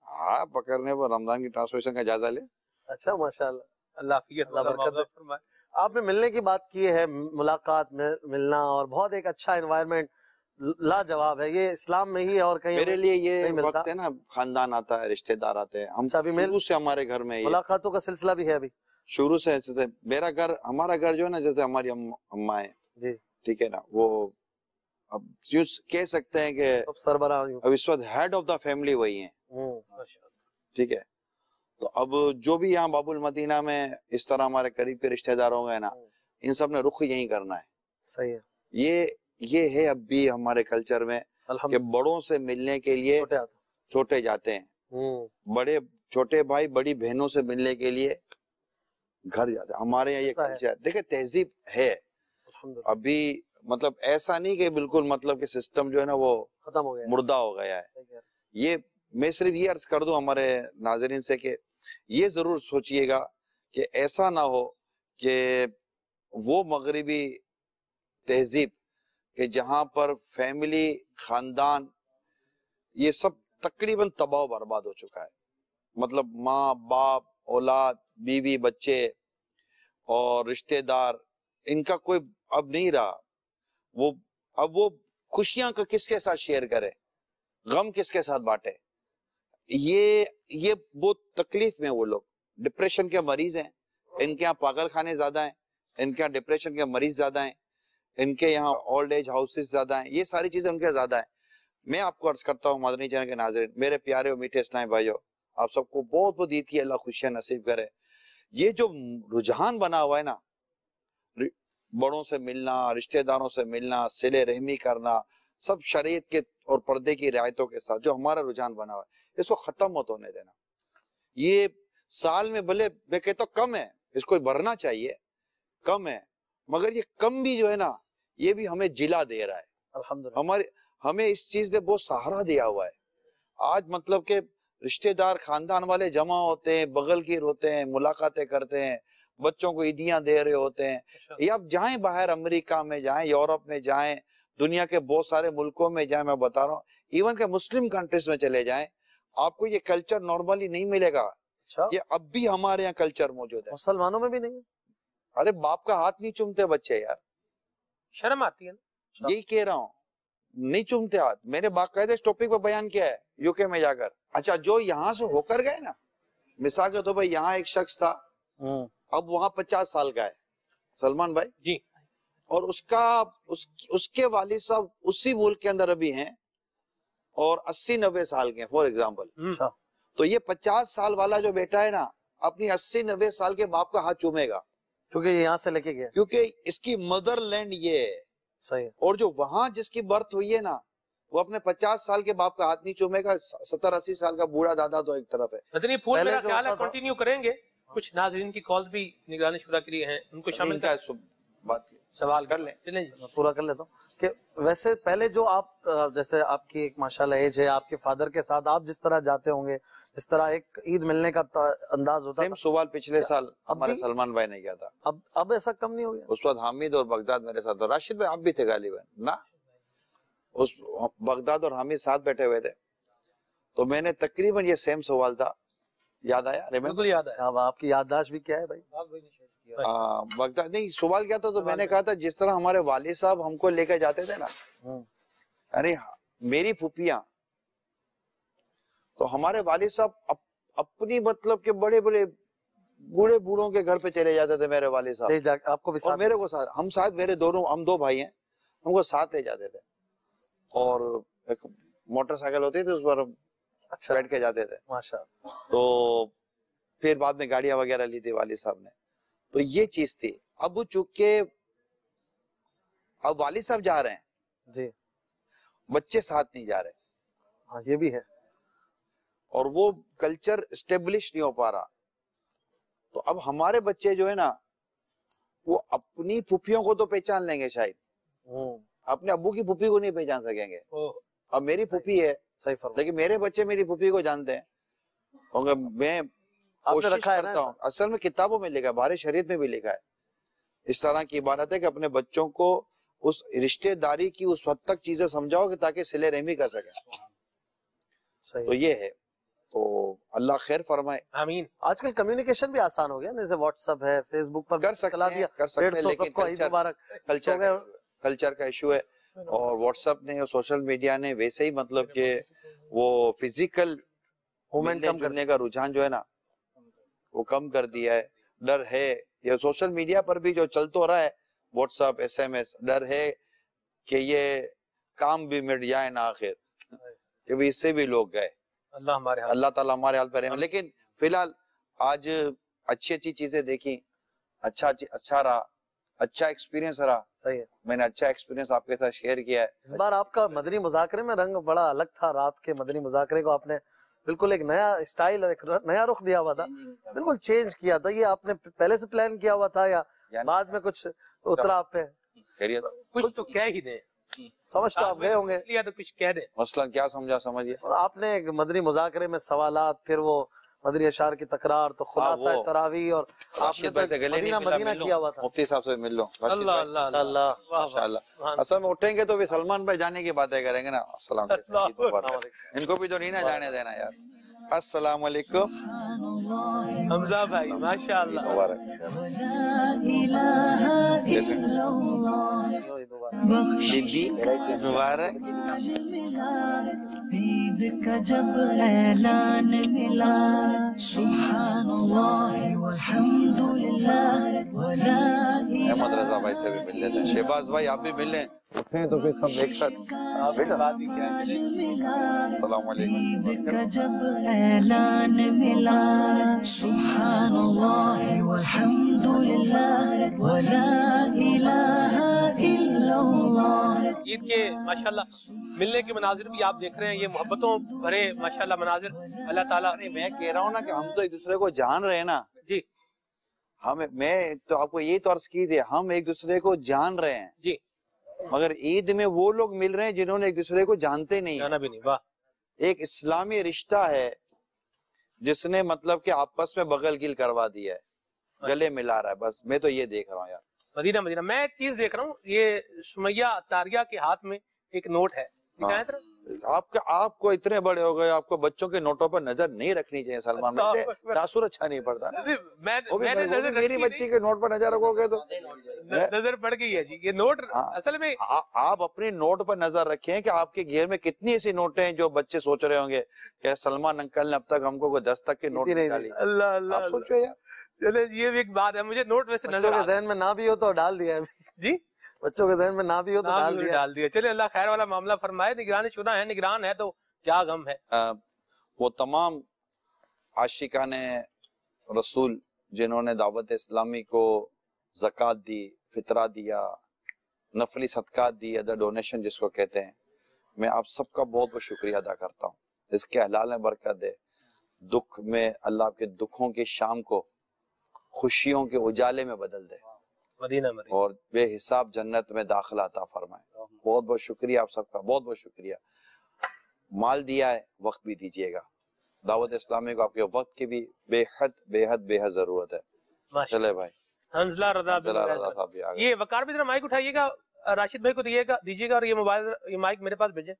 ہاں پکڑنے پر رمضان کی ٹرانسلیشن کا جائزہ لے۔ اچھا ماشاءاللہ، اللہ حافظ، اللہ برکت فرمائے۔ آپ نے ملنے کی بات کی ہے، ملاقات ملنا اور بہت ایک اچھا انوائرمنٹ لاجواب ہے، یہ اسلام میں ہی اور کہیں میرے لیے یہ وقت ہے نا، خاندان آتا ہے، رشتہ دار آتے ہیں، ہم شروع سے ہمارے گھر میں ملاقاتوں کا سلسلہ بھی ہے ابھی شروع سے۔ میرا گھر، ہمارا گھر جو ہے نا، جیسے ہماری اماں ہیں، ٹھیک ہے نا، وہ اب یوں کہہ سکتے ہیں کہ سربراہ اب اس وقت ہیڈ آف دا فیملی وہی ہیں، ٹھیک ہے۔ तो अब जो भी यहाँ बाबुल मदीना में इस तरह हमारे करीब के रिश्तेदार होंगे ना, इन सब ने रुख यही करना है। सही है। ये है अब भी हमारे कल्चर में कि बड़ों से मिलने के लिए छोटे जाते हैं, बड़े छोटे भाई बड़ी बहनों से मिलने के लिए घर जाते हैं। हमारे यहाँ ये कल्चर देखिए, तहजीब है अभी, मतलब ऐसा नहीं कि बिल्कुल मतलब कि सिस्टम जो है ना वो खत्म हो गया, मुर्दा हो गया है। ये मैं सिर्फ ये अर्ज कर दूं हमारे नाजरीन से कि ये जरूर सोचिएगा कि ऐसा ना हो कि वो मगरिबी तहजीब कि जहां पर फैमिली, खानदान, ये सब तकरीबन तबाह बर्बाद हो चुका है। मतलब माँ बाप, औलाद, बीवी, बच्चे और रिश्तेदार, इनका कोई अब नहीं रहा। अब वो खुशियां का किसके साथ शेयर करे, गम किसके साथ बांटे। ये बहुत तकलीफ में वो लोग, डिप्रेशन के मरीज हैं, इनके यहाँ पागल खाने ज्यादा हैं, इनके यहाँ डिप्रेशन के मरीज ज्यादा हैं, इनके यहाँ ओल्ड एज हाउसेस ज्यादा हैं, ये सारी चीजें उनके ज्यादा हैं। मैं आपको अर्ज करता हूँ मदनी चैनल के नाज़रीन, मेरे प्यारे और मीठे इस्लामी भाइयों, आप सबको बहुत बहुत ईद की अल्लाह खुशियां नसीब करे। ये जो रुझान बना हुआ है ना, बड़ों से मिलना, रिश्तेदारों से मिलना, सिले रहमी करना, सब शरीयत के और पर्दे की रियायतों के साथ जो हमारा रुझान बना हुआ है, इसको खत्म मत होने देना। ये साल में भले मैं कहता हूँ कम है, इसको बढ़ना चाहिए, कम है, मगर ये कम भी जो है ना, ये भी हमें जिला दे रहा है। अल्हम्दुलिल्लाह हमें इस चीज ने बहुत सहारा दिया हुआ है। आज मतलब के रिश्तेदार, खानदान वाले जमा होते हैं, बगल गिर होते हैं, मुलाकातें करते हैं, बच्चों को ईदियां दे रहे होते हैं। ये आप जाएं बाहर, अमेरिका में जाएं, यूरोप में जाएं, दुनिया के बहुत सारे मुल्कों में जाएं, मैं बता रहा हूँ, इवन के मुस्लिम कंट्रीज में चले जाएं, आपको ये कल्चर नॉर्मली नहीं मिलेगा। ये अब भी हमारे यहाँ कल्चर मौजूद है, मुसलमानों में भी नहीं है। अरे बाप का हाथ नहीं चूमते बच्चे यार, शर्म आती है ना। यही कह रहा हूँ, नहीं चूमते हाथ। मैंने बाकायदा इस टॉपिक पर बयान किया है यूके में जाकर। अच्छा, जो यहाँ से होकर गए ना, मिसाल के तो भाई यहाँ एक शख्स था, अब वहां 50 साल का है सलमान भाई जी, और उसके वालिद साहब उसी मुल्क के अंदर अभी हैं और 80-90 साल के हैं फॉर एग्जाम्पल। तो ये 50 साल वाला जो बेटा है ना, अपनी 80-90 साल के बाप का हाथ चूमेगा, क्योंकि ये यहाँ से लेके गया, क्योंकि इसकी मदरलैंड ये है। सही है। और जो वहां जिसकी बर्थ हुई है ना, वो अपने 50 साल के बाप का हाथ नहीं चूमेगा। 70-80 साल का बूढ़ा दादा तो एक तरफ है। मदनी फूल, मेरा ख्याल है कंटिन्यू करेंगे। कुछ नाज़रीन की कॉल भी निगरानी शुरा के लिए हैं, उनको शामिल कर बात सवाल कर ले। चलें जी, पूरा कर लेता हूँ कि वैसे पहले जो आप जैसे आपकी एक माशाल्लाह एज है, आपके फादर के साथ आप जिस तरह जाते होंगे, जिस तरह एक ईद मिलने का अंदाज होता है। सवाल पिछले साल हमारे सलमान भाई ने किया था। अब ऐसा कम नहीं हो गया? उस वक्त हामिद और बगदाद मेरे साथ, और राशिद भाई आप भी थे गालिबन ना, उस बगदाद और हामिद साथ बैठे हुए थे, तो मैंने तकरीबन ये सेम सवाल था, याद आया? बिल्कुल याद आया। अब आपकी याददाश्त भी क्या है भाई? बगदाद नहीं, सवाल क्या था, तो मैंने कहा था जिस तरह हमारे वालिद साहब हमको लेकर जाते थे ना, अरे मेरी फूफियां, तो हमारे वालिद साहब अपनी मतलब के बड़े बड़े बूढ़े बूढ़ों के घर पे चले जाते थे मेरे वालिद साहब, आपको भी और मेरे को साथ, हम साथ, मेरे हम 2 भाई हैं, हमको साथ ले जाते थे, और एक मोटरसाइकिल होती थी, उस पर अच्छा बैठ के जाते थे माशाअल्लाह। तो फिर बाद में गाड़ियां वगैरह ली थी वालिद साहब ने, तो ये चीज थी। अब चूंकि अब वालिद साहब जा रहे हैं जी, बच्चे साथ नहीं जा रहे। हाँ ये भी है, और वो कल्चर स्टेब्लिश नहीं हो पा रहा। तो अब हमारे बच्चे जो है ना, वो अपनी फूफियों को तो पहचान लेंगे शायद, अपने अब्बू की फूफी को नहीं पहचान सकेंगे। अब मेरी फूफी है, सही, लेकिन मेरे बच्चे मेरी फूफी को जानते हैं। और मैं कोशिश करता हूँ, असल में किताबों में लिखा है, बाहर शरीयत में भी लिखा है, इस तरह की इबारत है कि अपने बच्चों को उस रिश्तेदारी की उस हद तक चीजें समझाओ कि ताकि सिले रहमी कर सके। तो ये है, तो अल्लाह खैर फरमाए, आमीन। आजकल कम्युनिकेशन भी आसान हो गया, जैसे व्हाट्सएप है, फेसबुक पर कर सकते हैं, लेकिन कल्चर का इशू है, और व्हाट्सएप ने और सोशल मीडिया ने वैसे ही मतलब के वो फिजिकल मिलने जुलने का रुझान जो है ना, वो कम कर दिया है। डर है, ये सोशल मीडिया पर भी जो चल तो रहा है, व्हाट्सएप, SMS, डर है कि ये काम भी मिट जाए ना आखिर, कि भी इससे भी लोग गए। अल्लाह ताला हमारे हाल पर है। लेकिन फिलहाल आज अच्छी अच्छी चीजें देखी, अच्छा रहा, अच्छा एक्सपीरियंस रहा। सही है, मैंने अच्छा एक्सपीरियंस आपके साथ शेयर किया है। इस बार आपका मदनी मुजाकरे में रंग बड़ा अलग था। रात के मदनी मुजाकरे को आपने बिल्कुल एक नया स्टाइल, एक नया रुख दिया हुआ था, बिल्कुल चेंज किया था। ये आपने पहले से प्लान किया हुआ था या बाद में कुछ उतरा आप पे? कुछ तो कह ही दे, समझ तो आप गए होंगे, इसलिए तो कुछ कह दे। मसलन क्या समझा, समझिए। आपने एक मदनी मुजाकरे में सवालात, फिर वो मदनी अशार की तकरार, तो खुलासा तरावी, और राशिद भाई से गले नहीं मिला, मदीना किया हुआ था। मुफ्ती साहब से मिल लो। अल्लाह अल्लाह माशाल्लाह। असल में उठेंगे तो भी सलमान भाई जाने की बातें करेंगे ना। अस्सलाम वालेकुम। इनको भी तो नहीं ना जाने देना यार। अस्सलाम वालेकुम हमजा भाई, माशाल्लाह। बीबी मुबारक। ईद का जब ऐलान मिला, सुभानअल्लाह वल्हम्दुलिल्लाह वला इलाहा। अहमद रजा भाई से भी मिल लेते हैं। शहबाज भाई आप भी मिल लें, उठे तो फिर सब एक साथ। अस्सलाम वालेकुम। ईद का जब ऐलान मिला, सुभानअल्लाह वल्हम्दुलिल्लाह वला इलाहा इल्लल्लाह। ईद के माशाल्लाह मिलने के मनाजिर भी आप देख रहे हैं, ये मोहब्बतों भरे माशाल्लाह मनाजिर। अल्लाह ताला, मैं कह रहा हूँ ना कि हम तो एक दूसरे को जान रहे हैं ना जी। मैं तो आपको यही तो अर्ज की थी, हम एक दूसरे को जान रहे हैं जी, मगर ईद में वो लोग मिल रहे हैं जिन्होंने एक दूसरे को जानते नहीं, जाना भी नहीं। वाह। एक इस्लामी रिश्ता है जिसने मतलब कि आपस में बगल गिल करवा दिया है, गले मिला रहा है। बस मैं तो ये देख रहा हूँ यार। मदीना मदीना मैं एक चीज देख रहा हूँ, ये सुमैया अत्तारिया के हाथ में एक नोट है, दिखाएं जरा। आपको इतने बड़े हो गए, आपको बच्चों के नोटों पर नजर नहीं रखनी चाहिए सलमान भाई। तासुर अच्छा नहीं पड़ता। मैंने नजर मेरी बच्ची के नोट पर नजर रखोगे तो नजर पड़ गई है जी। ये नोट असल में आप अपने नोट पर नजर रखें कि आपके घेर में कितनी ऐसी नोटें हैं जो बच्चे सोच रहे होंगे कि सलमान अंकल ने अब तक हमको कोई 10 तक के नोट निकाली। अल्लाह अल्लाह, आप सोचो यार। चले ये भी एक बात है, मुझे नोट वैसे नजर के जहन में ना भी हो तो डाल दिया है जी, बच्चों के जहन में ना भी हो तो डाल दिया। चले अल्लाह खैर वाला मामला फरमाए। निगरान शुदा है, निगरान है तो क्या गम है। वो तमाम आशिकाने रसूल जिन्होंने दावत इस्लामी को ज़कात दी, फितरा दिया, नफली सदकात दी, अदर डोनेशन जिसको कहते हैं, मैं आप सबका बहुत बहुत शुक्रिया अदा करता हूँ। इसके हलाल में बरकत दे, दुख में अल्लाह आपके दुखों की शाम को खुशियों के उजाले में बदल दे, मदीना मदीना, और बेहिसाब जन्नत में दाखिला अता फरमाए। बहुत बहुत शुक्रिया आप सबका, बहुत बहुत शुक्रिया। माल दिया है, वक्त भी दीजिएगा। दावत इस्लामी को आपके वक्त की भी बेहद बेहद बेहद जरूरत है। चले भाई, हंसला रज़ा साहब भी आ गए। ये वकार भी जरा माइक उठाइएगा, राशिद भाई को दीजिएगा, और ये मोबाइल, ये माइक मेरे पास भेजें।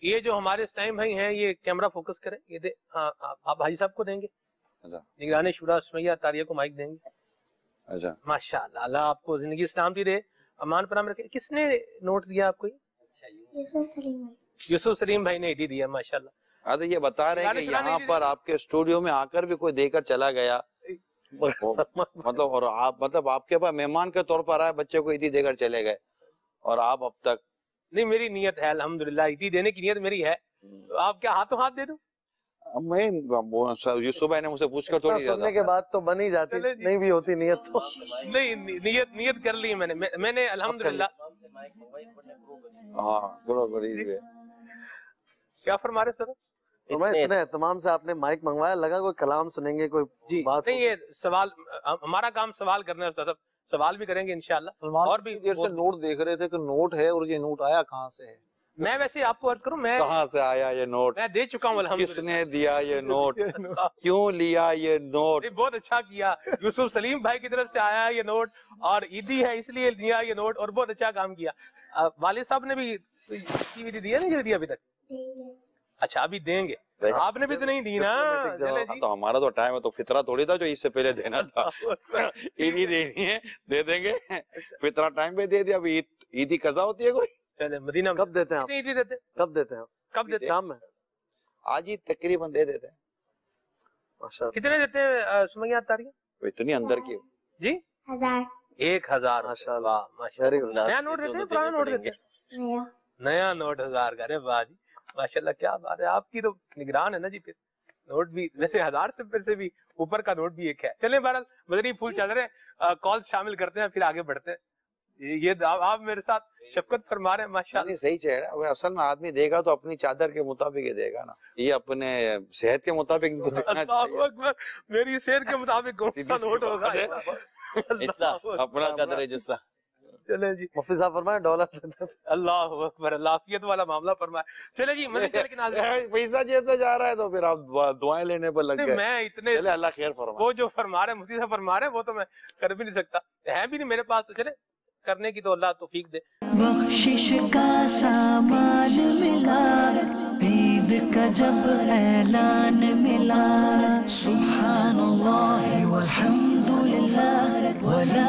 ये जो हमारे इस टाइम भाई हैं, ये कैमरा फोकस करें, ये दे। हाँ, आप भाई साहब को देंगे, निगरानी शुरा सुमैया अत्तारिया को माइक देंगे। अच्छा, माशाअल्लाह, अल्लाह आपको जिंदगी सलामती दे, अमान पर रखे। किसने नोट दिया आपको? यूसुफ सलीम भाई ने ईदी दिया, माशाअल्लाह। तो ये बता रहे हैं कि यहाँ पर आपके स्टूडियो में आकर भी कोई देकर चला गया, मतलब, और आप मतलब आपके पास मेहमान के तौर पर आए, बच्चे को ईदी देकर चले गए, और आप अब तक नहीं। मेरी नीयत है अल्हम्दुलिल्लाह, ईदी देने की नीयत मेरी है। आप क्या हाथों हाथ दे दूं? मैं यूसुफ भाई ने मुझसे पूछकर थोड़ी सुनने के बाद तो बन ही जाती, नहीं भी होती नीयत तो। नहीं, नीयत कर ली मैंने अल्हम्दुलिल्लाह। हाँ, क्या फरमा रहे सर? इतने एहतमाम से आपने माइक मंगवाया, लगा कोई कलाम सुनेंगे, कोई जी बात नहीं। ये सवाल, हमारा काम सवाल करना है सर, सवाल भी करेंगे इंशाल्लाह। और भी देर से नोट देख रहे थे कि नोट है, और ये नोट आया कहाँ से है? मैं वैसे आपको अर्ज करूं, मैं कहाँ से आया ये नोट? मैं दे चुका हूँ अल्हम्दुलिल्लाह। किसने दिया ये नोट? क्यों लिया ये नोट? बहुत अच्छा किया, यूसुफ सलीम भाई की तरफ से आया ये नोट, और ईदी है इसलिए दिया ये नोट, और बहुत अच्छा काम किया। वालिद साहब ने भी दिया, नहीं दिया अभी तक? अच्छा, अभी देंगे। आपने भी तो नहीं दी ना। तो हमारा तो टाइम है, तो फितरा थोड़ी था जो इससे पहले देना था। ईदी देनी है, दे देंगे। फितरा टाइम पे दे दिया, अभी ईदी कज़ा होती है कोई? चले मदीना कब देते हैं? ईदी देते कब देते हैं? कब देते? शाम में, आज ही तकरीबन दे देते हैं। कितने देते हैं सुमैया अत्तारिया? इतनी अंदर की जी? 1000। माशाल्लाह, माशाल्लाह। नया नोट देते हैं, पुराना नोट देते हैं? नया नोट 1000 का। अरे वाह जी, माशाल्लाह, क्या बात है। आपकी तो निगरान है ना जी। फिर नोट भी वैसे 1000 से फिर से भी اوپر کا نوٹ بھی ایک ہے. چلیں بہرحال مدنی پھول چل رہے ہیں, کال شامل کرتے ہیں پھر آگے بڑھتے ہیں. یہ آپ میرے ساتھ شفقت فرما رہے ہیں ماشاءاللہ. صحیح چہرہ وہ اصل میں آدمی دے گا تو اپنی چادر کے مطابق ہی دے گا نا, یہ اپنے صحت کے مطابق ان کو دینا چاہیے. میری صحت کے مطابق کون سا نوٹ ہوگا اپنا قدر ہے جسا. چلے جی مفتی صاحب فرمائے $. اللہ اکبر, اللہ عافیت والا معاملہ فرمائے. چلے جی مدنی چینل کے ناظرین, پیسہ جیب سے جا رہا ہے تو پھر آپ دعائیں لینے پر لگ گئے. میں اتنے اللہ خیر فرمائے. وہ جو فرما رہے ہیں مفتی صاحب فرما رہے ہیں وہ تو میں کر بھی نہیں سکتا, ہے بھی نہیں میرے پاس. تو چلے کرنے کی تو اللہ توفیق دے. بخشش کا سامان ملا, عید کا جب اعلان ملا, سبحان اللہ والحمد للہ ولا